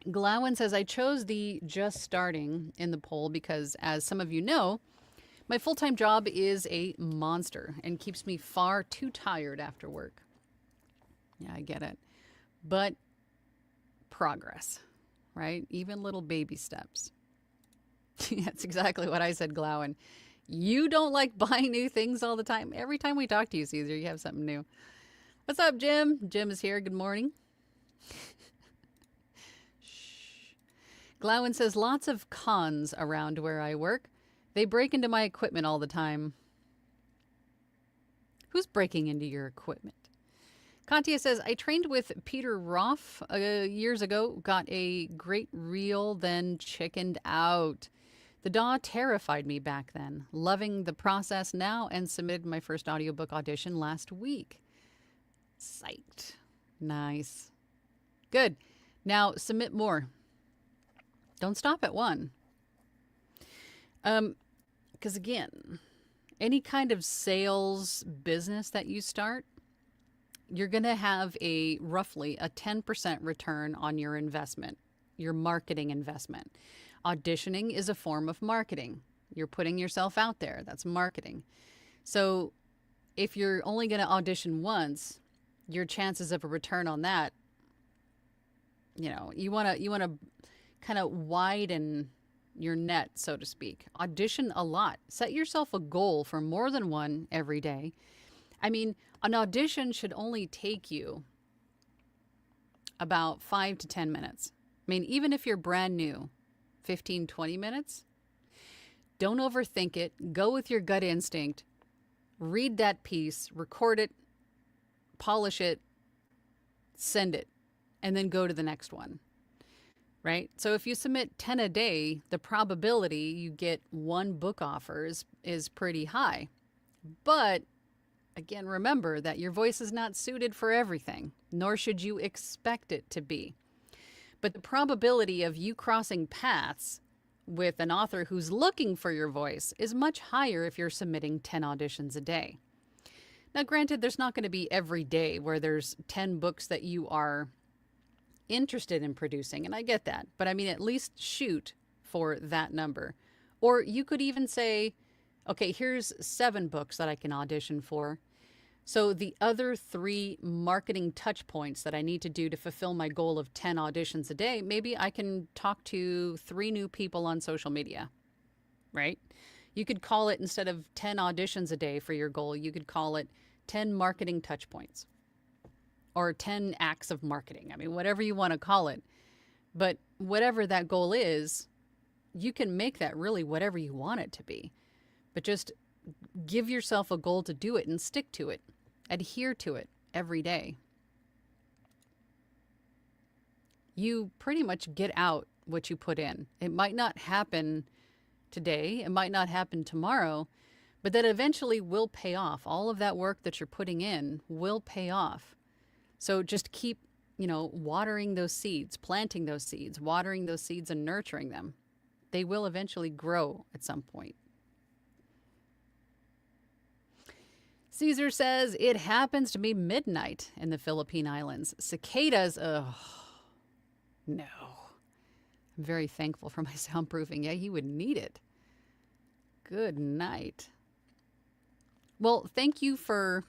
Glowin says, I chose the just starting in the poll because, as some of you know, my full-time job is a monster and keeps me far too tired after work. Yeah, I get it. But progress, right? Even little baby steps. That's exactly what I said, Glowin. You don't like buying new things all the time. Every time we talk to you, Caesar, you have something new. What's up, Jim? Jim is here. Good morning. Shh. Glowin says, lots of cons around where I work. They break into my equipment all the time. Who's breaking into your equipment? Kantia says, I trained with Peter Roth years ago, got a great reel, then chickened out. The DAW terrified me back then. Loving the process now and submitted my first audiobook audition last week. Psyched. Nice. Good. Now submit more. Don't stop at one. Because again, any kind of sales business that you start, you're going to have roughly a 10% return on your investment, your marketing investment. Auditioning is a form of marketing. You're putting yourself out there. That's marketing. So if you're only going to audition once, your chances of a return on that, you want to kind of widen your net, so to speak. Audition a lot. Set yourself a goal for more than one every day. I mean, an audition should only take you about 5 to 10 minutes. I mean, even if you're brand new, 15, 20 minutes. Don't overthink it. Go with your gut instinct. Read that piece, record it, polish it, send it, and then go to the next one. Right? So if you submit 10 a day, the probability you get one book offer is pretty high. But again, remember that your voice is not suited for everything, nor should you expect it to be. But the probability of you crossing paths with an author who's looking for your voice is much higher if you're submitting 10 auditions a day. Now, granted, there's not going to be every day where there's 10 books that you are interested in producing, and I get that. But I mean, at least shoot for that number. Or you could even say, okay, here's 7 books that I can audition for. So the other 3 marketing touch points that I need to do to fulfill my goal of 10 auditions a day, maybe I can talk to 3 new people on social media, right? You could call it, instead of 10 auditions a day for your goal, you could call it 10 marketing touch points or 10 acts of marketing. I mean, whatever you want to call it. But whatever that goal is, you can make that really whatever you want it to be. But just give yourself a goal to do it and stick to it. Adhere to it every day. You pretty much get out what you put in. It might not happen today, it might not happen tomorrow, but that eventually will pay off. All of that work that you're putting in will pay off. So just keep, watering those seeds, planting those seeds, watering those seeds and nurturing them. They will eventually grow at some point. Caesar says, it happens to be midnight in the Philippine Islands. Cicadas, no. I'm very thankful for my soundproofing. Yeah, he would need it. Good night. Well, thank you for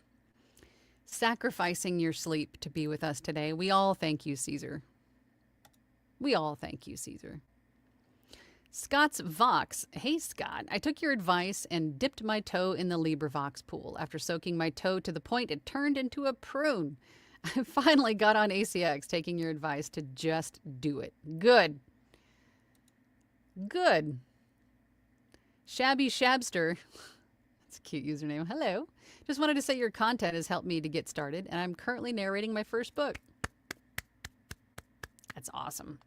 sacrificing your sleep to be with us today. We all thank you, Caesar. We all thank you, Caesar. Scott's Vox. Hey, Scott. I took your advice and dipped my toe in the LibriVox pool. After soaking my toe to the point it turned into a prune. I finally got on ACX, taking your advice to just do it. Good. Good. Shabby Shabster. That's a cute username. Hello. Just wanted to say your content has helped me to get started, and I'm currently narrating my first book. That's awesome.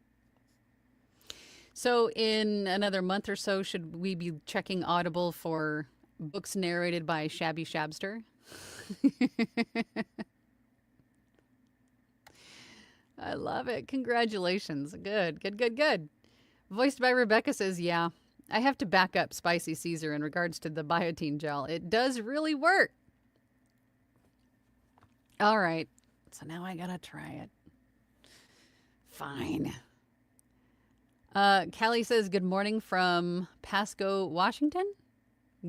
So in another month or so, should we be checking Audible for books narrated by Shabby Shabster? I love it. Congratulations. Good, good, good, good. Voiced by Rebecca says, yeah, I have to back up Spicy Caesar in regards to the biotin gel. It does really work. All right. So now I gotta try it. Fine. Callie says, good morning from Pasco, Washington.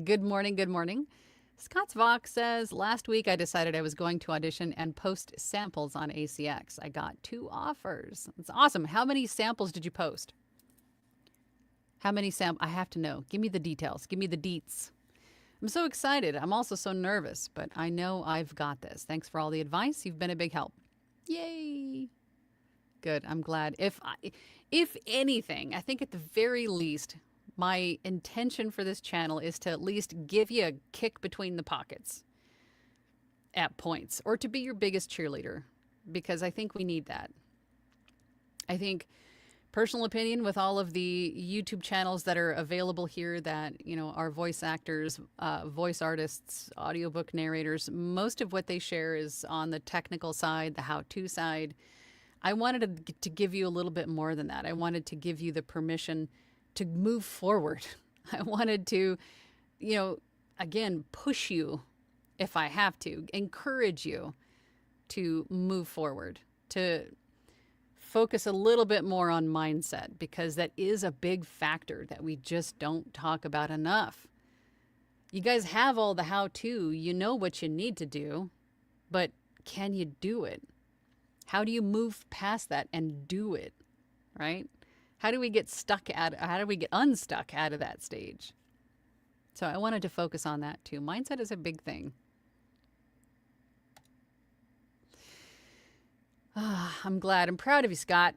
Good morning, good morning. Scott's Vox says, last week I decided I was going to audition and post samples on ACX. I got 2 offers. That's awesome. How many samples did you post? How many I have to know. Give me the details. Give me the deets. I'm so excited. I'm also so nervous, but I know I've got this. Thanks for all the advice. You've been a big help. Yay. Good. I'm glad. If anything, I think at the very least, my intention for this channel is to at least give you a kick between the pockets at points, or to be your biggest cheerleader, because I think we need that. I think, personal opinion, with all of the YouTube channels that are available here that, are voice actors, voice artists, audiobook narrators, most of what they share is on the technical side, the how-to side. I wanted to give you a little bit more than that. I wanted to give you the permission to move forward. I wanted to, again, push you if I have to, encourage you to move forward, to focus a little bit more on mindset, because that is a big factor that we just don't talk about enough. You guys have all the how-to, you know what you need to do, but can you do it? How do you move past that and do it, right? How do we get unstuck out of that stage? So I wanted to focus on that too. Mindset is a big thing. I'm glad. I'm proud of you, Scott.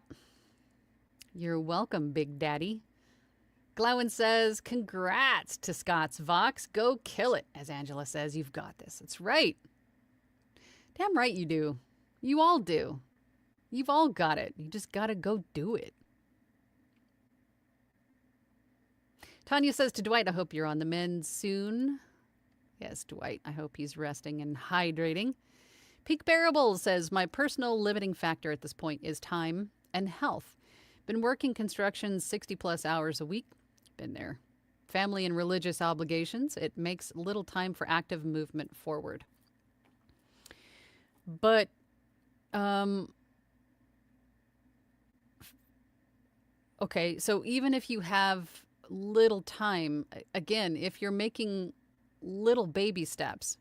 You're welcome, Big Daddy. Glowen says, congrats to Scott's Vox. Go kill it. As Angela says, you've got this. That's right. Damn right you do. You all do. You've all got it. You just got to go do it. Tanya says to Dwight, I hope you're on the mend soon. Yes, Dwight, I hope he's resting and hydrating. Peak Bearable says, my personal limiting factor at this point is time and health. Been working construction 60 plus hours a week. Been there. Family and religious obligations. It makes little time for active movement forward. But, okay, so even if you have little time, again, if you're making little baby steps,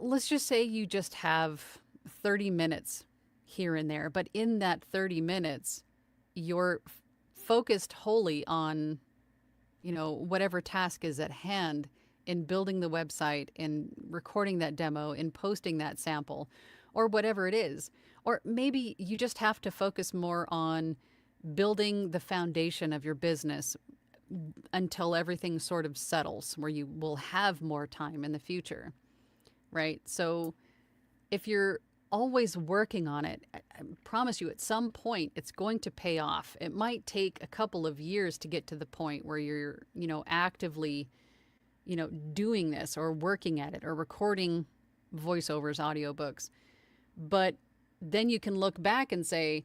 let's just say you just have 30 minutes here and there, but in that 30 minutes, you're focused wholly on, whatever task is at hand in building the website, in recording that demo, in posting that sample, or whatever it is. Or maybe you just have to focus more on building the foundation of your business until everything sort of settles, where you will have more time in the future. Right? So if you're always working on it, I promise you at some point it's going to pay off. It might take a couple of years to get to the point where you're, actively, doing this or working at it or recording voiceovers, audiobooks. But then you can look back and say,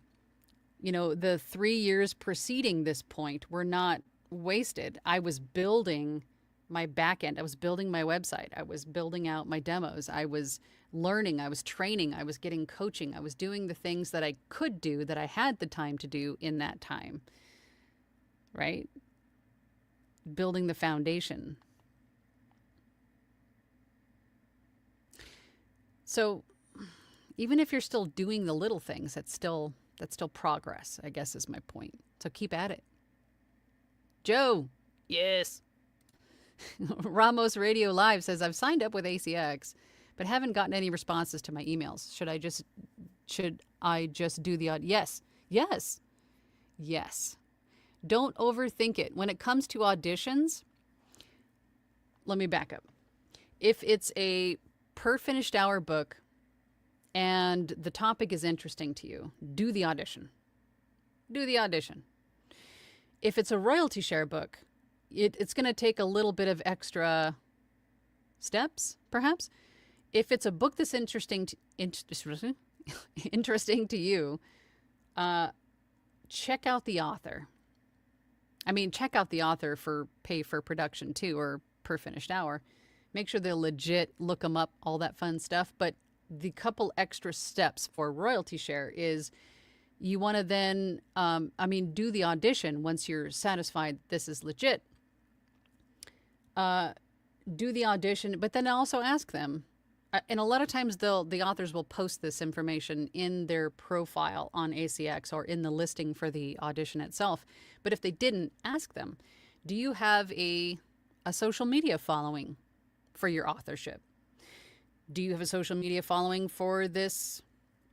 the 3 years preceding this point were not wasted. I was building my back end. I was building my website. I was building out my demos. I was learning. I was training. I was getting coaching. I was doing the things that I could do, that I had the time to do in that time. Right? Building the foundation. So even if you're still doing the little things, that's still progress, I guess is my point. So keep at it. Joe. Yes. Ramos Radio Live says, I've signed up with ACX, but haven't gotten any responses to my emails. Should I just do the Yes. Yes. Yes. Don't overthink it. When it comes to auditions, let me back up. If it's a per finished hour book and the topic is interesting to you, do the audition. Do the audition. If it's a royalty share book, it's going to take a little bit of extra steps, perhaps. If it's a book that's interesting to you, check out the author. I mean, check out the author for pay for production too, or per finished hour. Make sure they're legit, look them up, all that fun stuff. But the couple extra steps for royalty share is you want to then, do the audition once you're satisfied this is legit. Do the audition, but then also ask them. And a lot of times the authors will post this information in their profile on ACX or in the listing for the audition itself. But if they didn't, ask them, do you have a social media following for your authorship? Do you have a social media following for this,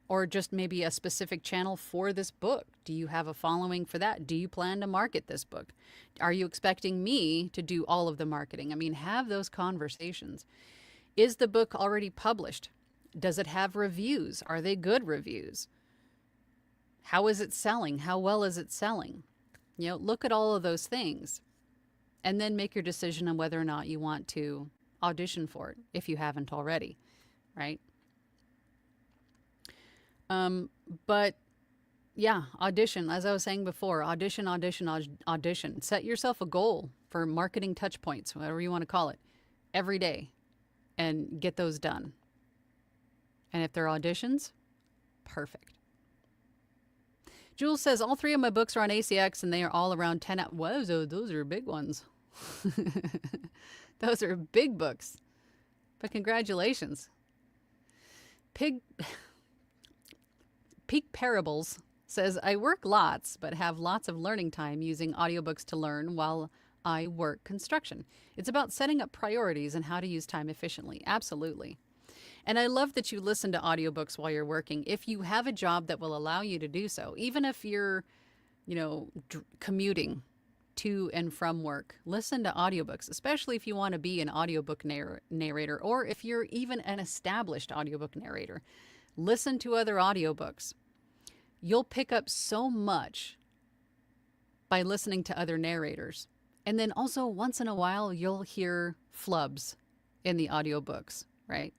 or just maybe a specific channel for this book? Do you have a following for that? Do you plan to market this book? Are you expecting me to do all of the marketing? I mean, have those conversations. Is the book already published? Does it have reviews? Are they good reviews? How is it selling? How well is it selling? Look at all of those things and then make your decision on whether or not you want to audition for it if you haven't already, right? But yeah, audition. As I was saying before, audition. Set yourself a goal for marketing touch points, whatever you want to call it, every day, and get those done. And if they're auditions, perfect. Jules says, all 3 of my books are on ACX and they are all around 10 out. Whoa, those are big ones. Those are big books. But congratulations. Peak Parables says, I work lots, but have lots of learning time using audiobooks to learn while I work construction. It's about setting up priorities and how to use time efficiently. Absolutely. And I love that you listen to audiobooks while you're working. If you have a job that will allow you to do so, even if you're, commuting to and from work, listen to audiobooks, especially if you want to be an audiobook narrator, or if you're even an established audiobook narrator. Listen to other audiobooks. You'll pick up so much by listening to other narrators. And then also once in a while, you'll hear flubs in the audiobooks, right?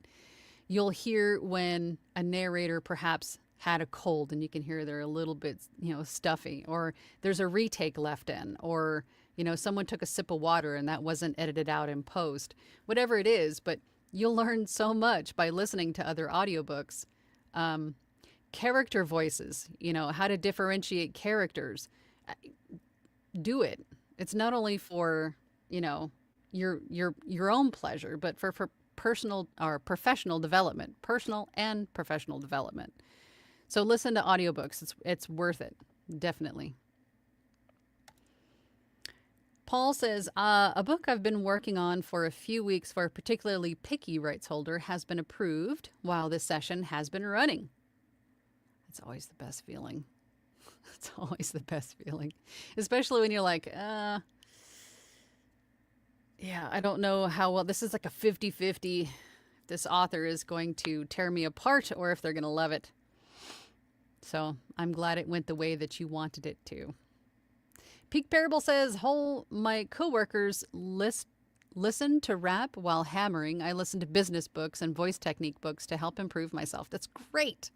You'll hear when a narrator perhaps had a cold and you can hear they're a little bit, stuffy, or there's a retake left in, or, someone took a sip of water and that wasn't edited out in post, whatever it is. But you'll learn so much by listening to other audiobooks. Character voices, how to differentiate characters. Do it. It's not only for, your own pleasure, but for personal or professional development, personal and professional development. So listen to audiobooks. It's worth it. Definitely. Paul says, a book I've been working on for a few weeks for a particularly picky rights holder has been approved while this session has been running. It's always the best feeling. It's always the best feeling, especially when you're like, yeah, I don't know how well, this is like a 50-50 if this author is going to tear me apart or if they're going to love it. So I'm glad it went the way that you wanted it to. Peak Parable says, my coworkers listen to rap while hammering. I listen to business books and voice technique books to help improve myself. That's great.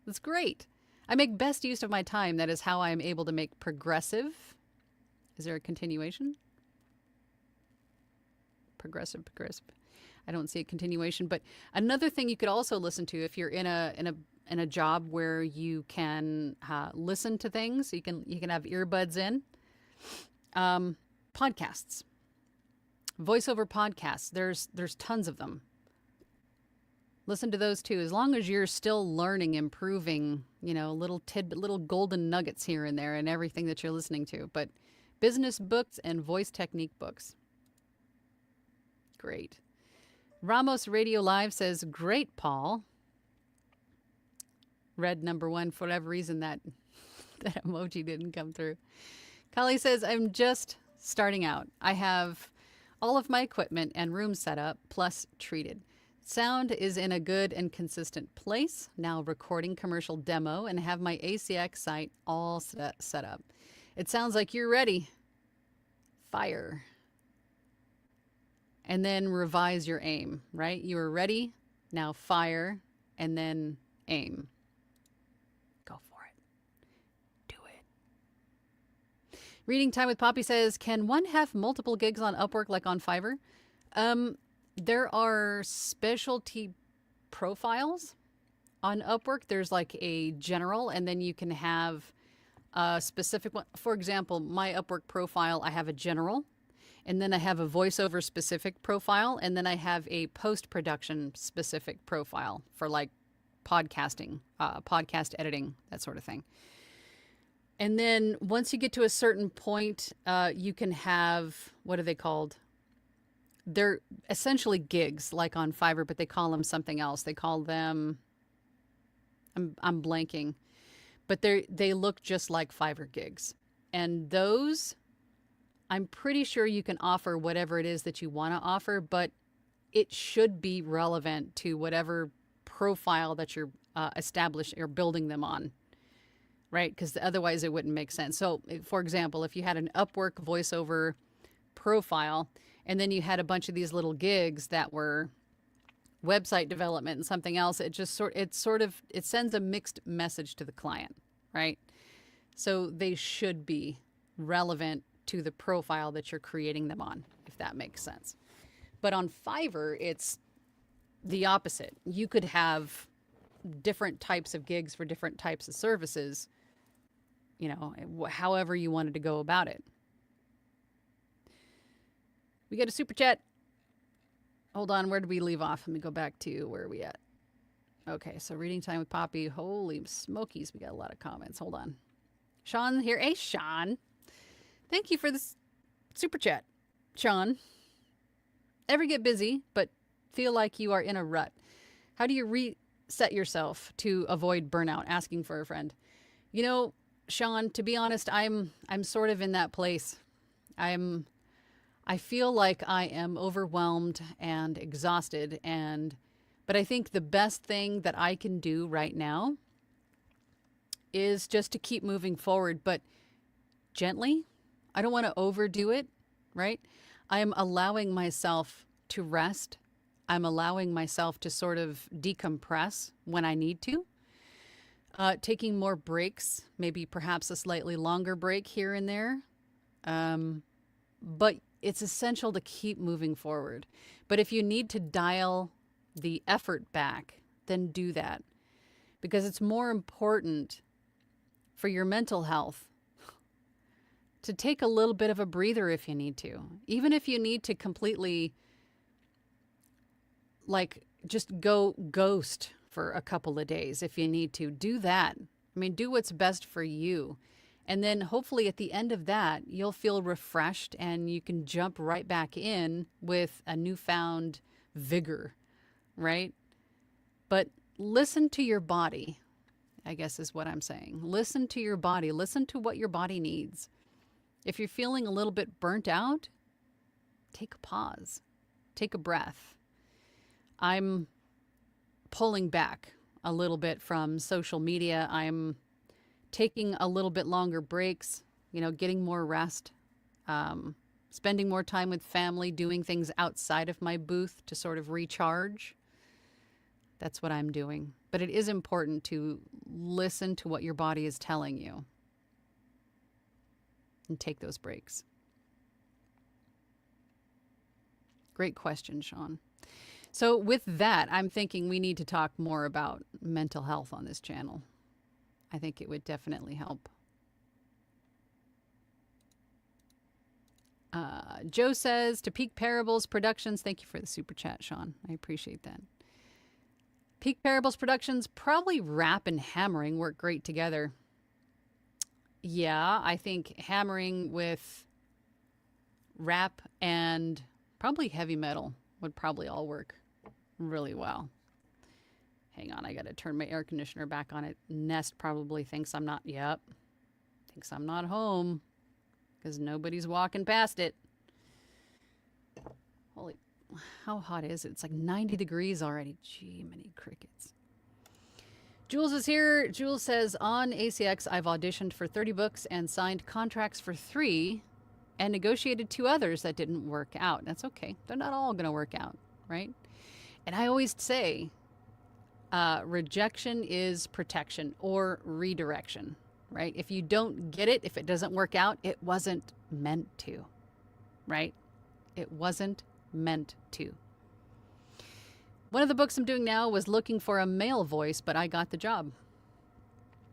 That's great. I make best use of my time. That is how I am able to make progressive. Is there a continuation? Progressive. I don't see a continuation. But another thing you could also listen to if you're in a job where you can listen to things, you can have earbuds in. Podcasts, voiceover podcasts. There's tons of them. Listen to those too, as long as you're still learning, improving, little golden nuggets here and there and everything that you're listening to. But business books and voice technique books. Great. Ramos Radio Live says, great, Paul. Red number 1, for whatever reason that emoji didn't come through. Kali says, I'm just starting out. I have all of my equipment and room set up, plus treated. Sound is in a good and consistent place. Now recording commercial demo and have my ACX site all set up. It sounds like you're ready. Fire. And then revise your aim, right? You were ready. Now fire and then aim. Go for it. Do it. Reading Time with Poppy says, can one have multiple gigs on Upwork like on Fiverr? There are specialty profiles on Upwork. There's like a general, and then you can have a specific one. For example, my Upwork profile, I have a general, and then I have a voiceover specific profile, and then I have a post-production specific profile for like podcasting, podcast editing, that sort of thing. And then once you get to a certain point, you can have, what are they called? They're essentially gigs like on Fiverr, but they call them something else. They call them, I'm blanking, but they look just like Fiverr gigs. And those, I'm pretty sure you can offer whatever it is that you want to offer, but it should be relevant to whatever profile that you're establishing or building them on, right? Because otherwise it wouldn't make sense. So for example, if you had an Upwork voiceover profile, and then you had a bunch of these little gigs that were website development and something else, it sends a mixed message to the client, right? So they should be relevant to the profile that you're creating them on, if that makes sense. But on Fiverr, it's the opposite. You could have different types of gigs for different types of services, however you wanted to go about it. We get a super chat. Hold on, where did we leave off? Let me go back to where are we at? Okay, so reading time with Poppy. Holy smokies, we got a lot of comments. Hold on. Sean here. Hey, Sean. Thank you for this super chat, Sean. Ever get busy, but feel like you are in a rut? How do you reset yourself to avoid burnout? Asking for a friend. Sean, to be honest, I'm sort of in that place. I feel like I am overwhelmed and exhausted, but I think the best thing that I can do right now is just to keep moving forward, but gently. I don't want to overdo it, right? I am allowing myself to rest. I'm allowing myself to sort of decompress when I need to. Taking more breaks, maybe perhaps a slightly longer break here and there. But it's essential to keep moving forward. But if you need to dial the effort back, then do that. Because it's more important for your mental health to take a little bit of a breather if you need to. Even if you need to completely, just go ghost for a couple of days if you need to. Do that. I mean, do what's best for you. And then hopefully at the end of that, you'll feel refreshed and you can jump right back in with a newfound vigor, right? But listen to your body, I guess is what I'm saying. Listen to your body. Listen to what your body needs. If you're feeling a little bit burnt out, take a pause. Take a breath. I'm pulling back a little bit from social media. I'm taking a little bit longer breaks, getting more rest, spending more time with family, doing things outside of my booth to sort of recharge. That's what I'm doing. But it is important to listen to what your body is telling you and take those breaks. Great question, Sean. So with that, I'm thinking we need to talk more about mental health on this channel. I think it would definitely help. Joe says, to Peak Parables Productions, thank you for the super chat, Sean. I appreciate that. Peak Parables Productions, probably rap and hammering work great together. Yeah, I think hammering with rap and probably heavy metal would probably all work really well. Hang on, I got to turn my air conditioner back on. It Nest probably thinks I'm not, thinks I'm not home because nobody's walking past it. Holy, how hot is it? It's like 90 degrees already. Gee, many crickets. Jules is here. Jules says, on ACX, I've auditioned for 30 books and signed contracts for 3 and negotiated 2 others that didn't work out. That's okay. They're not all going to work out, right? And I always say, rejection is protection or redirection, right? If you don't get it, if it doesn't work out, it wasn't meant to, right? It wasn't meant to. One of the books I'm doing now was looking for a male voice, but I got the job.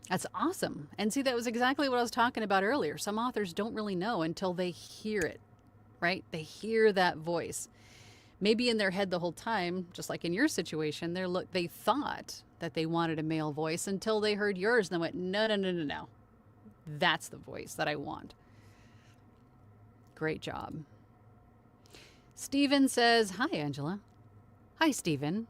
That's awesome. And see, that was exactly what I was talking about earlier. Some authors don't really know until they hear it, right? They hear that voice. Maybe in their head the whole time, just like in your situation, they thought that they wanted a male voice until they heard yours and they went, no. That's the voice that I want. Great job. Steven says, hi, Angela. Hi, Steven.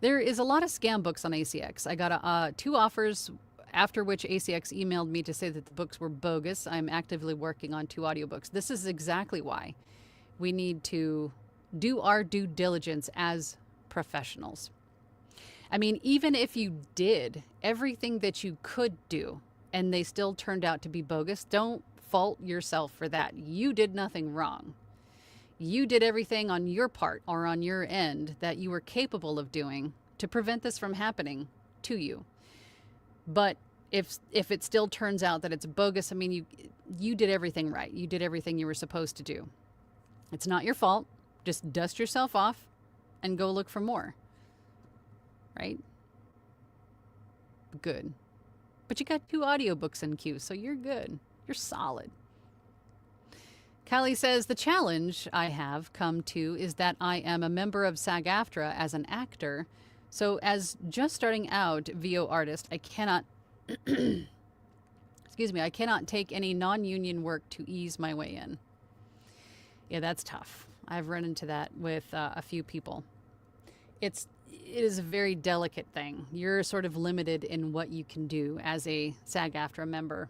There is a lot of scam books on ACX. I got 2 offers, after which ACX emailed me to say that the books were bogus. I'm actively working on 2 audiobooks. This is exactly why we need to do our due diligence as professionals. I mean, even if you did everything that you could do and they still turned out to be bogus, don't fault yourself for that. You did nothing wrong. You did everything on your part or on your end that you were capable of doing to prevent this from happening to you. But if it still turns out that it's bogus, I mean, you did everything right. You did everything you were supposed to do. It's not your fault. Just dust yourself off and go look for more. Right? Good. But you got 2 audiobooks in queue, so you're good. You're solid. Callie says, the challenge I have come to is that I am a member of SAG-AFTRA as an actor. So as just starting out VO artist, I cannot, excuse me, I cannot take any non-union work to ease my way in. Yeah, that's tough. I've run into that with a few people. It is a very delicate thing. You're sort of limited in what you can do as a SAG-AFTRA member.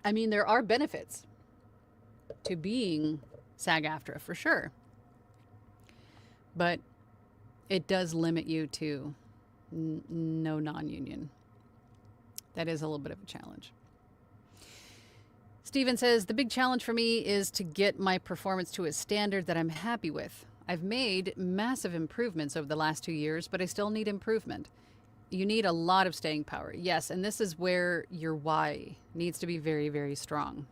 I mean, there are benefits to being SAG-AFTRA for sure, but it does limit you to no non-union. That is a little bit of a challenge. Steven says, the big challenge for me is to get my performance to a standard that I'm happy with. I've made massive improvements over the last 2 years, but I still need improvement. You need a lot of staying power. Yes, and this is where your why needs to be very, very strong.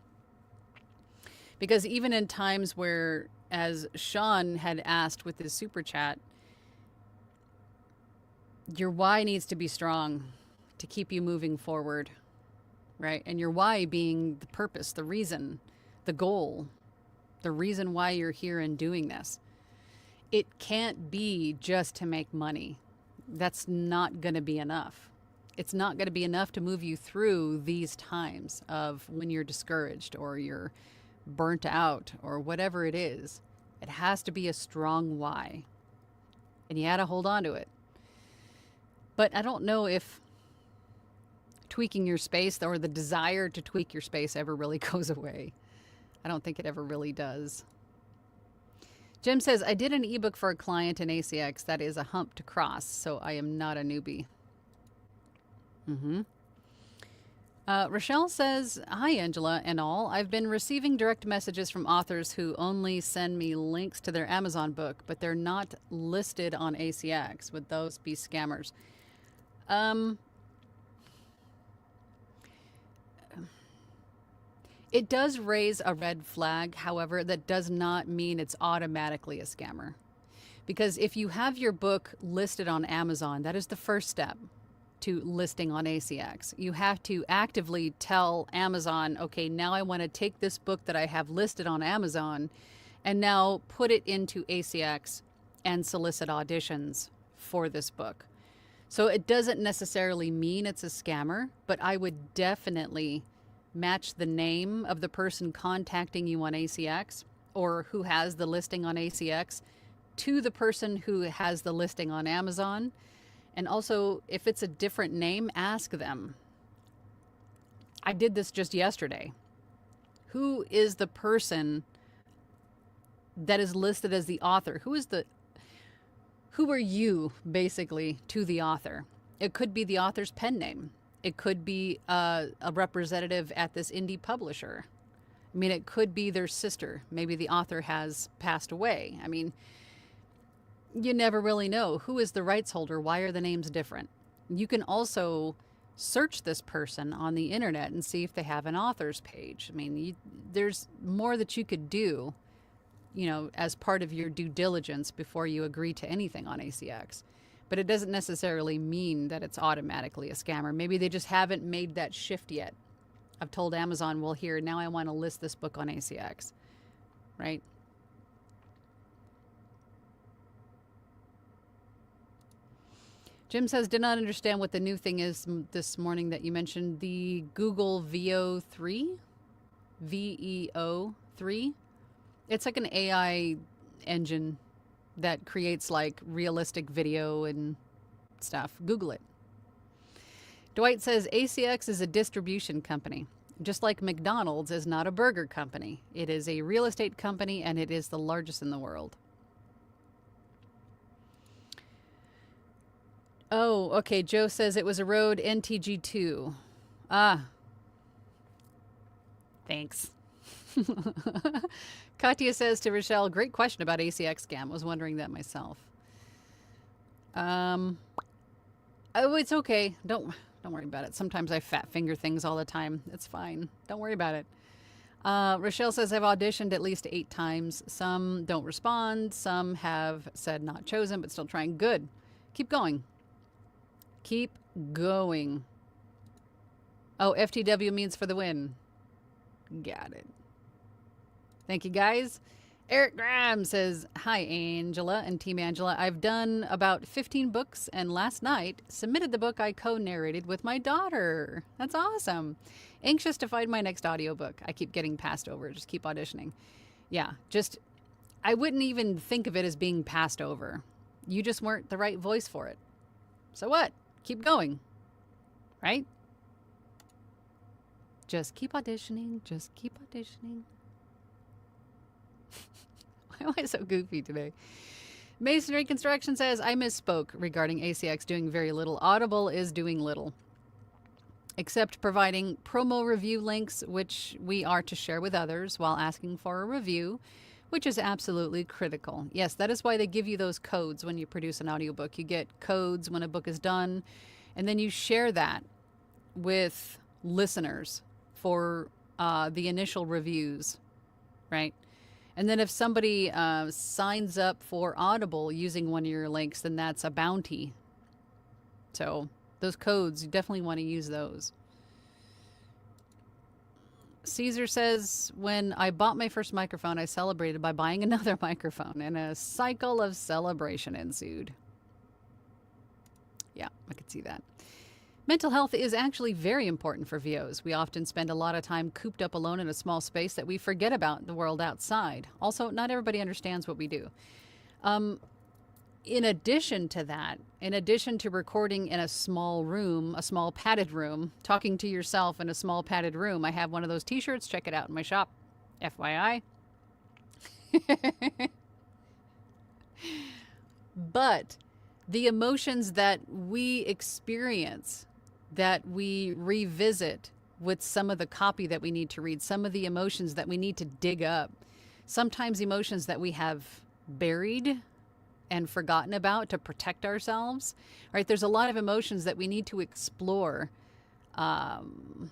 Because even in times where, as Sean had asked with his super chat, your why needs to be strong to keep you moving forward, right? And your why being the purpose, the reason, the goal, the reason why you're here and doing this. It can't be just to make money. That's not going to be enough. It's not going to be enough to move you through these times of when you're discouraged or you're burnt out or whatever it is. It has to be a strong why. And you got to hold on to it. But I don't know if tweaking your space or the desire to tweak your space ever really goes away. I don't think it ever really does. Jim says, I did an ebook for a client in ACX that is a hump to cross, so I am not a newbie. Rochelle says, hi, Angela and all. I've been receiving direct messages from authors who only send me links to their Amazon book, but they're not listed on ACX. Would those be scammers? It does raise a red flag. However, that does not mean it's automatically a scammer. Because if you have your book listed on Amazon, that is the first step to listing on ACX. You have to actively tell Amazon, okay, now I want to take this book that I have listed on Amazon and now put it into ACX and solicit auditions for this book. So it doesn't necessarily mean it's a scammer, but I would definitely match the name of the person contacting you on ACX or who has the listing on ACX to the person who has the listing on Amazon. And also, if it's a different name, ask them. I did this just yesterday. Who is the person that is listed as the author? Who are you, basically, to the author? It could be the author's pen name. It could be a representative at this indie publisher. I mean, it could be their sister. Maybe the author has passed away. I mean, you never really know. Who is the rights holder? Why are the names different? You can also search this person on the internet and see if they have an author's page. I mean, there's more that you could do, you know, as part of your due diligence before you agree to anything on ACX. But it doesn't necessarily mean that it's automatically a scammer. Maybe they just haven't made that shift yet. I've told Amazon, well, here, now I want to list this book on ACX, right? Jim says, did not understand what the new thing is this morning that you mentioned. The Google VO3? VEO3? It's like an AI engine that creates like realistic video and stuff. Google it. Dwight says ACX is a distribution company. Just like McDonald's is not a burger company. It is a real estate company and it is the largest in the world. Oh, okay. Joe says it was a Rode NTG2. Ah. Thanks. Katya says to Rochelle, great question about ACX scam. Was wondering that myself. Oh, it's okay. Don't worry about it. Sometimes I fat finger things all the time. It's fine. Don't worry about it. Rochelle says I've auditioned at least 8 times. Some don't respond. Some have said not chosen, but still trying. Good. Keep going. Keep going. Oh, FTW means for the win. Got it. Thank you, guys. Eric Graham says, hi, Angela and Team Angela. I've done about 15 books, and last night submitted the book I co-narrated with my daughter. That's awesome. Anxious to find my next audiobook. I keep getting passed over. Just keep auditioning. Yeah, I wouldn't even think of it as being passed over. You just weren't the right voice for it. So what? Keep going. Right? Just keep auditioning. Just keep auditioning. Why am I so goofy today? Masonry Construction says, I misspoke regarding ACX doing very little. Audible is doing little, except providing promo review links, which we are to share with others while asking for a review, which is absolutely critical. Yes, that is why they give you those codes when you produce an audiobook. You get codes when a book is done, and then you share that with listeners for the initial reviews, right? And then if somebody signs up for Audible using one of your links, then that's a bounty. So those codes, you definitely want to use those. Caesar says, when I bought my first microphone, I celebrated by buying another microphone, and a cycle of celebration ensued. Yeah, I could see that. Mental health is actually very important for VOs. We often spend a lot of time cooped up alone in a small space that we forget about the world outside. Also, not everybody understands what we do. In addition to that, in addition to recording in a small room, a small padded room, talking to yourself in a small padded room, I have one of those t-shirts. Check it out in my shop. FYI. But the emotions that we experience, that we revisit with some of the copy that we need to read, some of the emotions that we need to dig up, sometimes emotions that we have buried and forgotten about to protect ourselves, right? There's a lot of emotions that we need to explore in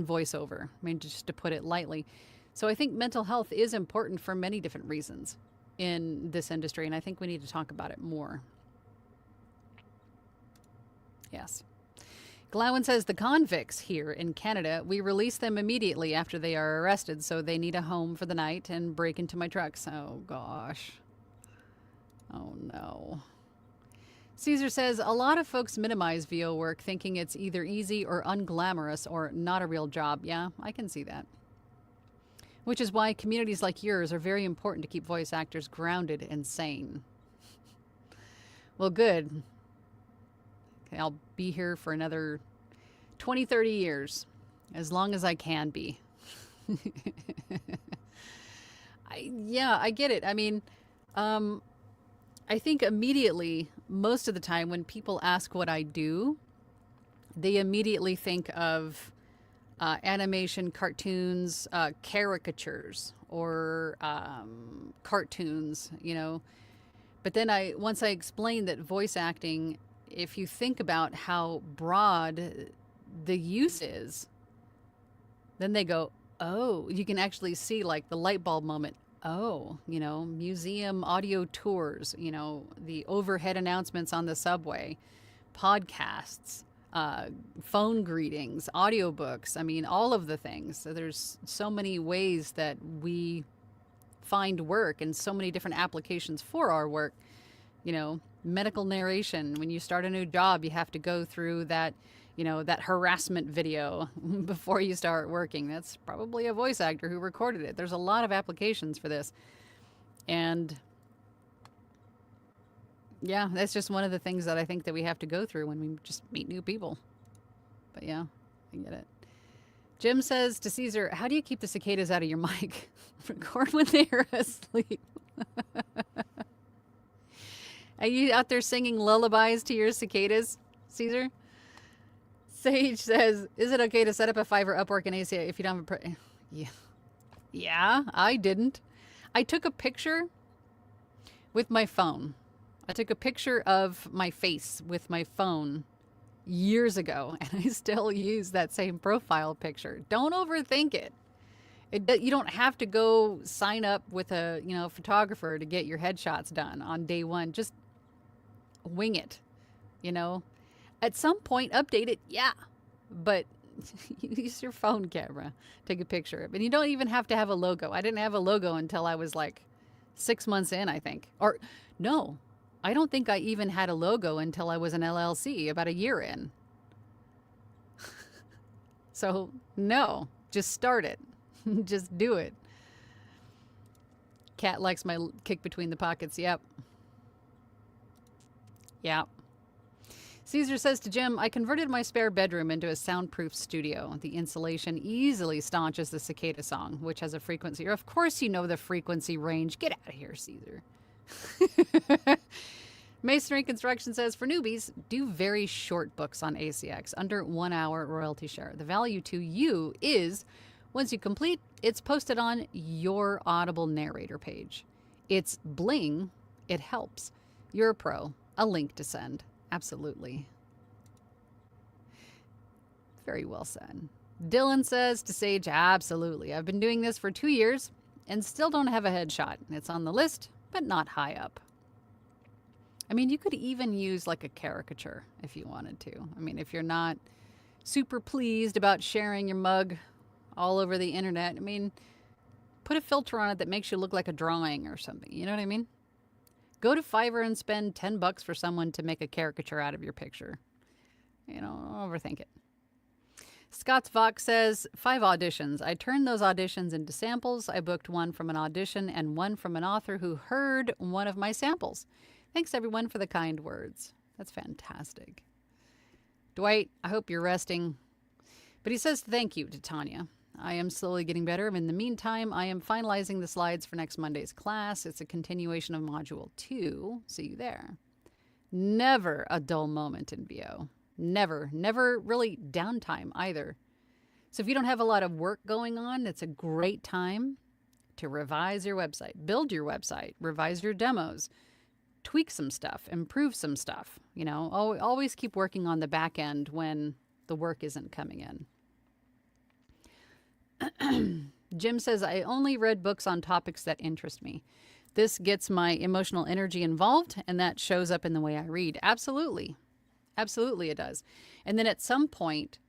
voiceover, I mean, just to put it lightly. So I think mental health is important for many different reasons in this industry, and I think we need to talk about it more. Yes. Glowen says, the convicts here in Canada, we release them immediately after they are arrested, so they need a home for the night and break into my trucks. Oh, gosh. Oh, no. Caesar says, a lot of folks minimize VO work, thinking it's either easy or unglamorous or not a real job. Yeah, I can see that. Which is why communities like yours are very important to keep voice actors grounded and sane. Well, good. I'll be here for another 20, 30 years, as long as I can be. I get it. I mean, I think immediately, most of the time when people ask what I do, they immediately think of animation, cartoons, caricatures, or cartoons, you know. But then once I explain that voice acting, if you think about how broad the use is, then they go, oh, you can actually see like the light bulb moment. Oh, you know, museum audio tours, you know, the overhead announcements on the subway, podcasts, phone greetings, audiobooks. I mean, all of the things. So there's so many ways that we find work and so many different applications for our work. You know, medical narration. When you start a new job, you have to go through that, you know, that harassment video before you start working. That's probably a voice actor who recorded it. There's a lot of applications for this. And yeah, that's just one of the things that I think that we have to go through when we just meet new people. But yeah, I get it. Jim says to Caesar, how do you keep the cicadas out of your mic? Record when they are asleep. Are you out there singing lullabies to your cicadas, Caesar? Sage says, is it okay to set up a Fiverr, Upwork, and ACA if you don't have a... Yeah, I didn't. I took a picture with my phone. I took a picture of my face with my phone years ago, and I still use that same profile picture. Don't overthink it. You don't have to go sign up with a photographer to get your headshots done on day one. Just wing it. you know? At some point, update it, yeah. But use your phone camera, take a picture of it. And you don't even have to have a logo. I didn't have a logo until I was like 6 months in, I think. Or no, I don't think I even had a logo until I was an LLC about a year in. So no, just start it. Just do it. Cat likes my kick between the pockets. Yep. Yep. Caesar says to Jim, I converted my spare bedroom into a soundproof studio. The insulation easily staunches the cicada song, which has a frequency. Of course you know the frequency range. Get out of here, Caesar. Masonry Construction says, for newbies, do very short books on ACX, under 1 hour royalty share. The value to you is, once you complete, it's posted on your Audible narrator page. It's bling. It helps. You're a pro. A link to send. Absolutely. Very well said. Dylan says to Sage, absolutely. I've been doing this for 2 years and still don't have a headshot. It's on the list, but not high up. I mean, you could even use like a caricature if you wanted to. I mean, if you're not super pleased about sharing your mug all over the internet, I mean, put a filter on it that makes you look like a drawing or something. You know what I mean? Go to Fiverr and spend $10 for someone to make a caricature out of your picture. You know, don't overthink it. Scott's Vox says, 5 auditions. I turned those auditions into samples. I booked one from an audition and one from an author who heard one of my samples. Thanks, everyone, for the kind words. That's fantastic. Dwight, I hope you're resting. But he says thank you to Tanya. I am slowly getting better. In the meantime, I am finalizing the slides for next Monday's class. It's a continuation of Module 2. See you there. Never a dull moment in VO. Never. Never really downtime either. So if you don't have a lot of work going on, it's a great time to revise your website, build your website, revise your demos, tweak some stuff, improve some stuff. You know, always keep working on the back end when the work isn't coming in. Jim says, I only read books on topics that interest me. This gets my emotional energy involved, and that shows up in the way I read. Absolutely. Absolutely it does. And then at some point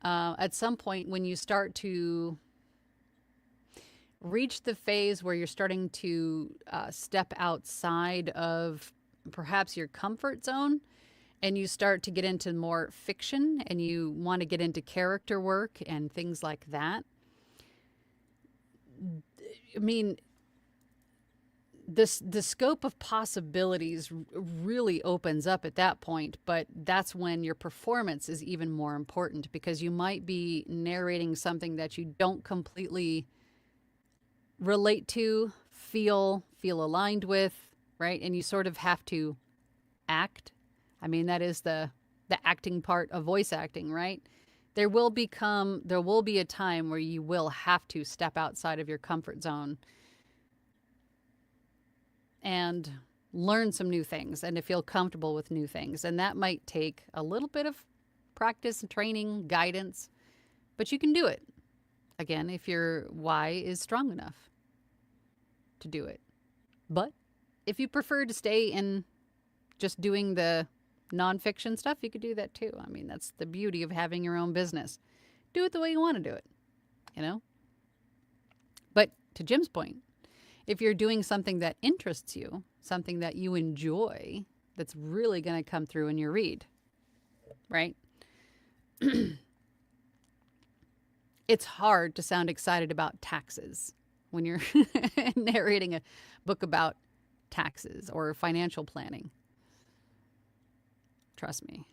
when you start to reach the phase where you're starting to step outside of perhaps your comfort zone, and you start to get into more fiction and you want to get into character work and things like that. I mean, the scope of possibilities really opens up at that point, but that's when your performance is even more important, because you might be narrating something that you don't completely relate to, feel aligned with, right? And you sort of have to act. I mean, that is the acting part of voice acting, right? There will be a time where you will have to step outside of your comfort zone and learn some new things and to feel comfortable with new things. And that might take a little bit of practice and training, guidance, but you can do it. Again, if your why is strong enough to do it. But if you prefer to stay in just doing the nonfiction stuff, you could do that too. I mean, that's the beauty of having your own business. Do it the way you want to do it, you know? But to Jim's point, if you're doing something that interests you, something that you enjoy, that's really going to come through in your read, right? It's hard to sound excited about taxes when you're narrating a book about taxes or financial planning. Trust me.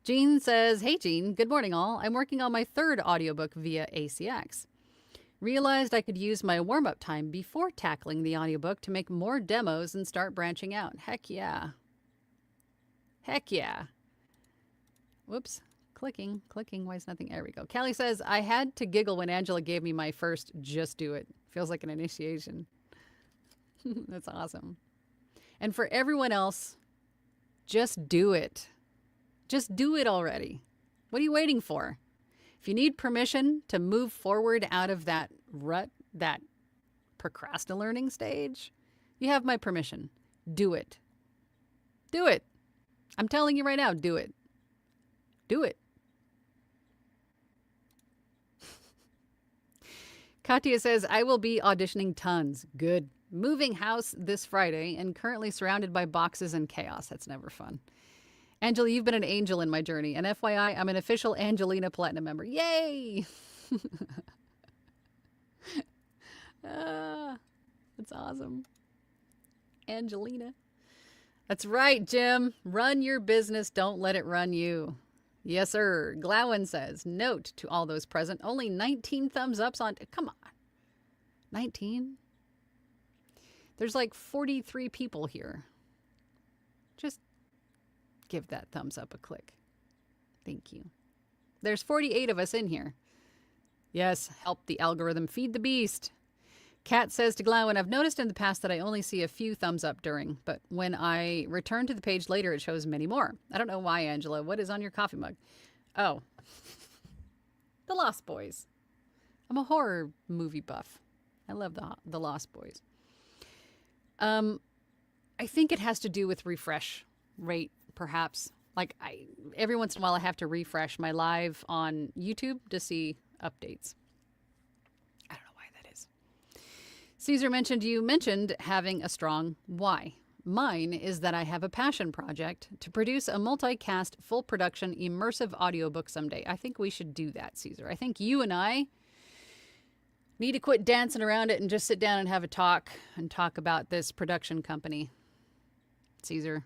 Jean says, hey, Jean, good morning, all. I'm working on my 3rd audiobook via ACX. Realized I could use my warm-up time before tackling the audiobook to make more demos and start branching out. Heck yeah. Heck yeah. Whoops. Clicking. Why is nothing? There we go. Callie says, I had to giggle when Angela gave me my first just do it. Feels like an initiation. That's awesome. And for everyone else, just do it. Just do it already. What are you waiting for? If you need permission to move forward out of that rut, that procrastinating stage, you have my permission. Do it. Do it. I'm telling you right now, do it. Do it. Katya says, I will be auditioning tons. Good. Moving house this Friday and currently surrounded by boxes and chaos. That's never fun. Angela, you've been an angel in my journey. And FYI, I'm an official Angelina Platinum member. Yay! That's awesome. Angelina. That's right, Jim. Run your business. Don't let it run you. Yes, sir. Glowen says, note to all those present, only 19 thumbs ups on... Come on. 19? There's like 43 people here. Just give that thumbs up a click. Thank you. There's 48 of us in here. Yes, help the algorithm feed the beast. Kat says to Glowen, I've noticed in the past that I only see a few thumbs up during, but when I return to the page later, it shows many more. I don't know why, Angela. What is on your coffee mug? Oh, The Lost Boys. I'm a horror movie buff. I love the Lost Boys. I think it has to do with refresh rate, perhaps. Like every once in a while, I have to refresh my live on YouTube to see updates. I don't know why that is. Caesar you mentioned having a strong why. Mine is that I have a passion project to produce a multicast, full production, immersive audiobook someday. I think we should do that, Caesar. I think you and I need to quit dancing around it and just sit down and have a talk and talk about this production company. Caesar,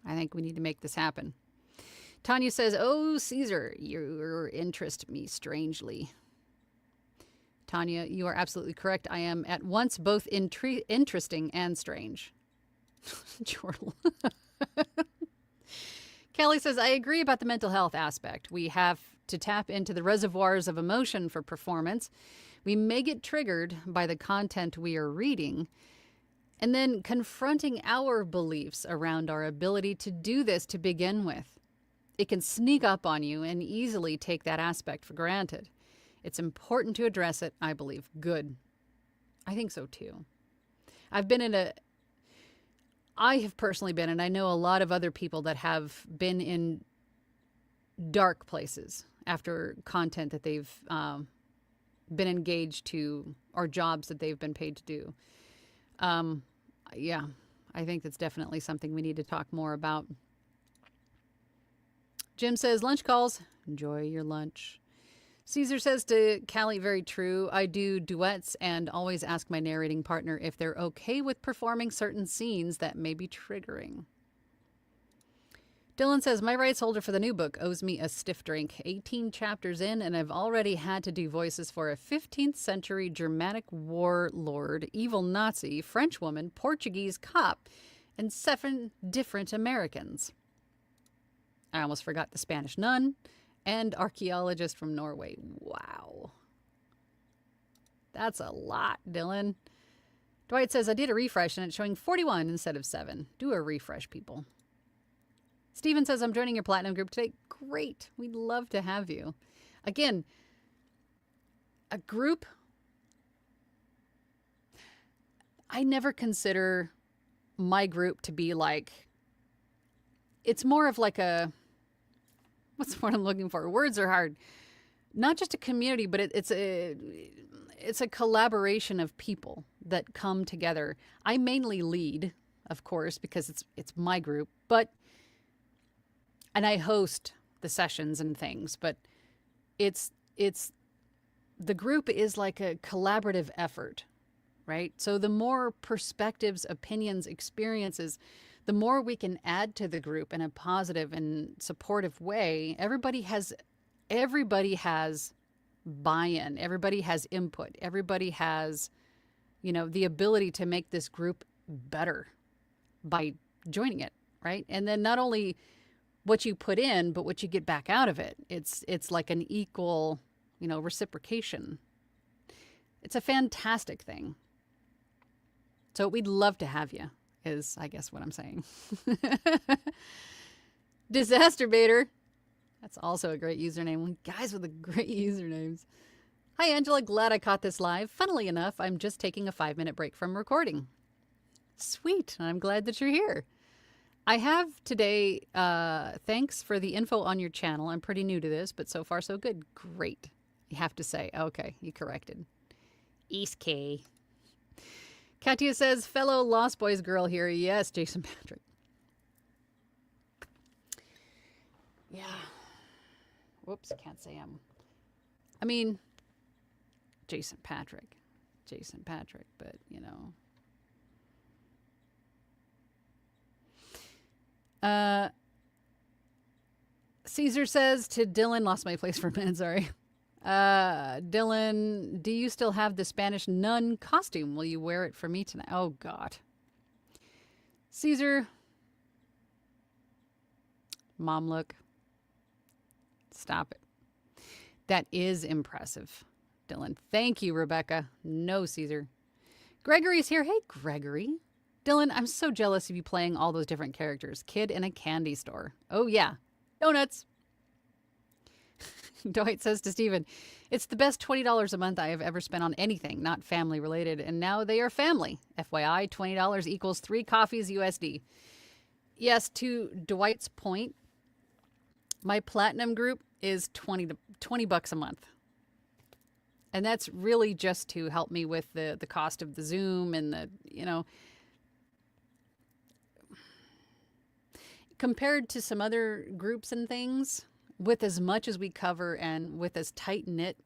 I think we need to make this happen. Tanya says, oh, Caesar, you interest me strangely. Tanya, you are absolutely correct. I am at once both interesting and strange. Jordan. Kelly says, I agree about the mental health aspect. We have to tap into the reservoirs of emotion for performance. We may get triggered by the content we are reading, and then confronting our beliefs around our ability to do this to begin with. It can sneak up on you and easily take that aspect for granted. It's important to address it, I believe. Good. I think so too. I have personally been, and I know a lot of other people that have been in dark places after content that they've been engaged to or jobs that they've been paid to do. Yeah, I think that's definitely something we need to talk more about. Jim says, lunch calls. Enjoy your lunch. Caesar says to Callie, very true. I do duets and always ask my narrating partner if they're okay with performing certain scenes that may be triggering. Dylan says, my rights holder for the new book owes me a stiff drink. 18 chapters in, and I've already had to do voices for a 15th century Germanic warlord, evil Nazi, French woman, Portuguese cop, and 7 different Americans. I almost forgot the Spanish nun and archaeologist from Norway. Wow. That's a lot, Dylan. Dwight says, I did a refresh and it's showing 41 instead of 7. Do a refresh, people. Steven says, I'm joining your platinum group today. Great. We'd love to have you. Again, a group. I never consider my group to be like, it's more of like a, what's the word I'm looking for? Words are hard. Not just a community, but it's a collaboration of people that come together. I mainly lead, of course, because it's my group, and I host the sessions and things, but it's the group is like a collaborative effort, right? So the more perspectives, opinions, experiences, the more we can add to the group in a positive and supportive way. Everybody has buy-in. Everybody has input. Everybody has, the ability to make this group better by joining it, right? And then not only what you put in, but what you get back out of it. It's like an equal, reciprocation. It's a fantastic thing. So we'd love to have you, is I guess what I'm saying. Disaster Baiter. That's also a great username. Guys with the great usernames. Hi, Angela. Glad I caught this live. Funnily enough, I'm just taking a 5-minute break from recording. Sweet. I'm glad that you're here. I have today, thanks for the info on your channel. I'm pretty new to this, but so far so good. Great. You have to say, okay, you corrected. East K. Katia says, fellow Lost Boys girl here. Yes, Jason Patrick. Yeah. Whoops, can't say I mean, Jason Patrick, but you know. Caesar says to Dylan, lost my place for a minute, sorry. Dylan, do you still have the Spanish nun costume? Will you wear it for me tonight? Oh, God. Caesar. Mom, look. Stop it. That is impressive, Dylan. Thank you, Rebecca. No, Caesar. Gregory's here. Hey, Gregory. Dylan, I'm so jealous of you playing all those different characters. Kid in a candy store. Oh, yeah. Donuts. Dwight says to Steven, it's the best $20 a month I have ever spent on anything, not family related. And now they are family. FYI, $20 equals 3 coffees USD. Yes, to Dwight's point, my platinum group is $20 a month. And that's really just to help me with the cost of the Zoom and the, you know, compared to some other groups and things, with as much as we cover and with as tight-knit,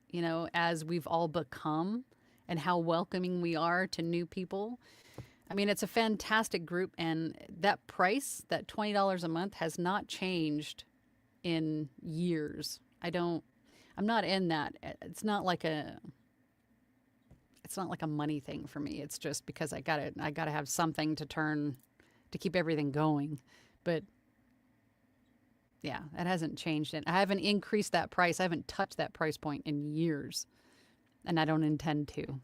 you know, as we've all become and how welcoming we are to new people. I mean, it's a fantastic group, and that price, that $20 a month, has not changed in years. I'm not in that. It's not like a money thing for me. It's just because I gotta have something to keep everything going. But yeah, it hasn't changed it. I haven't increased that price. I haven't touched that price point in years, and I don't intend to.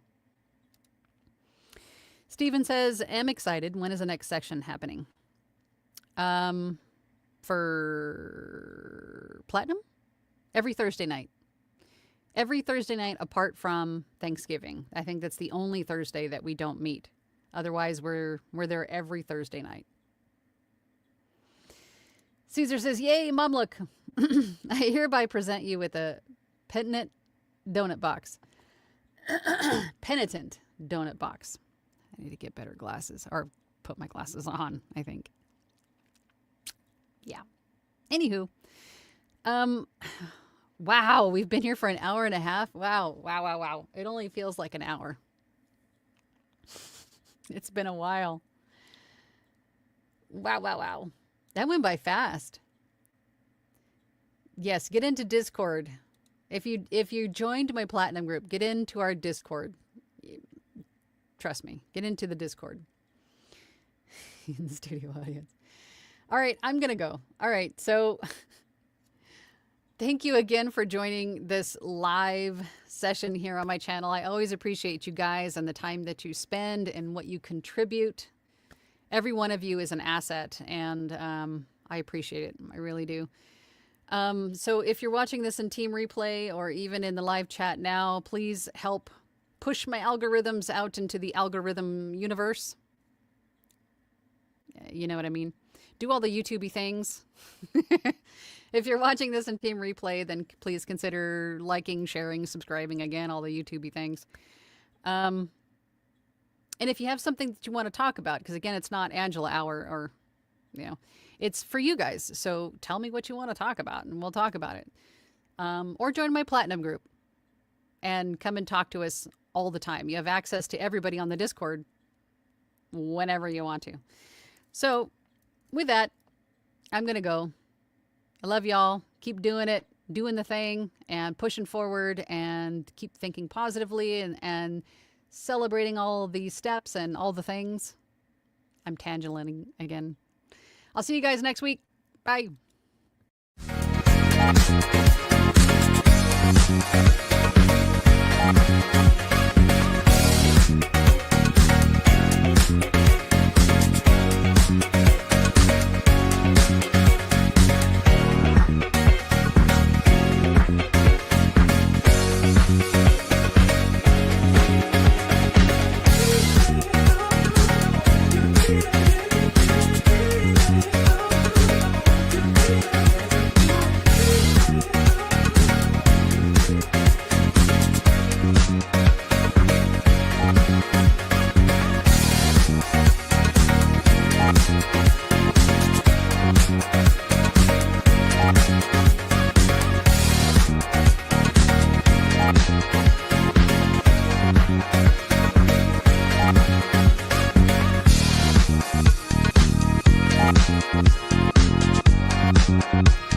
Steven says, I'm excited. When is the next section happening? For Platinum? Every Thursday night. Every Thursday night apart from Thanksgiving. I think that's the only Thursday that we don't meet. Otherwise, we're there every Thursday night. Caesar says, yay, Mom, look. I hereby present you with a penitent donut box. Penitent donut box. I need to get better glasses, or put my glasses on, I think. Yeah. Anywho. Wow, we've been here for an hour and a half. Wow. It only feels like an hour. It's been a while. Wow. That went by fast. Yes, get into Discord. If you joined my Platinum group, get into our Discord. Trust me, get into the Discord. In the studio audience. All right, I'm going to go. All right, so thank you again for joining this live session here on my channel. I always appreciate you guys and the time that you spend and what you contribute. Every one of you is an asset, and I appreciate it. I really do. So if you're watching this in Team Replay or even in the live chat now, please help push my algorithms out into the algorithm universe. You know what I mean? Do all the YouTube-y things. If you're watching this in Team Replay, then please consider liking, sharing, subscribing, again, all the YouTube-y things. And if you have something that you want to talk about, because again, it's not Angela Hour or, you know, it's for you guys. So tell me what you want to talk about and we'll talk about it. Or join my Platinum group and come and talk to us all the time. You have access to everybody on the Discord whenever you want to. So with that, I'm going to go. I love y'all. Keep doing it, doing the thing and pushing forward and keep thinking positively and celebrating all these steps and all the things. I'm Tangelating again. I'll see you guys next week. Bye. Bye.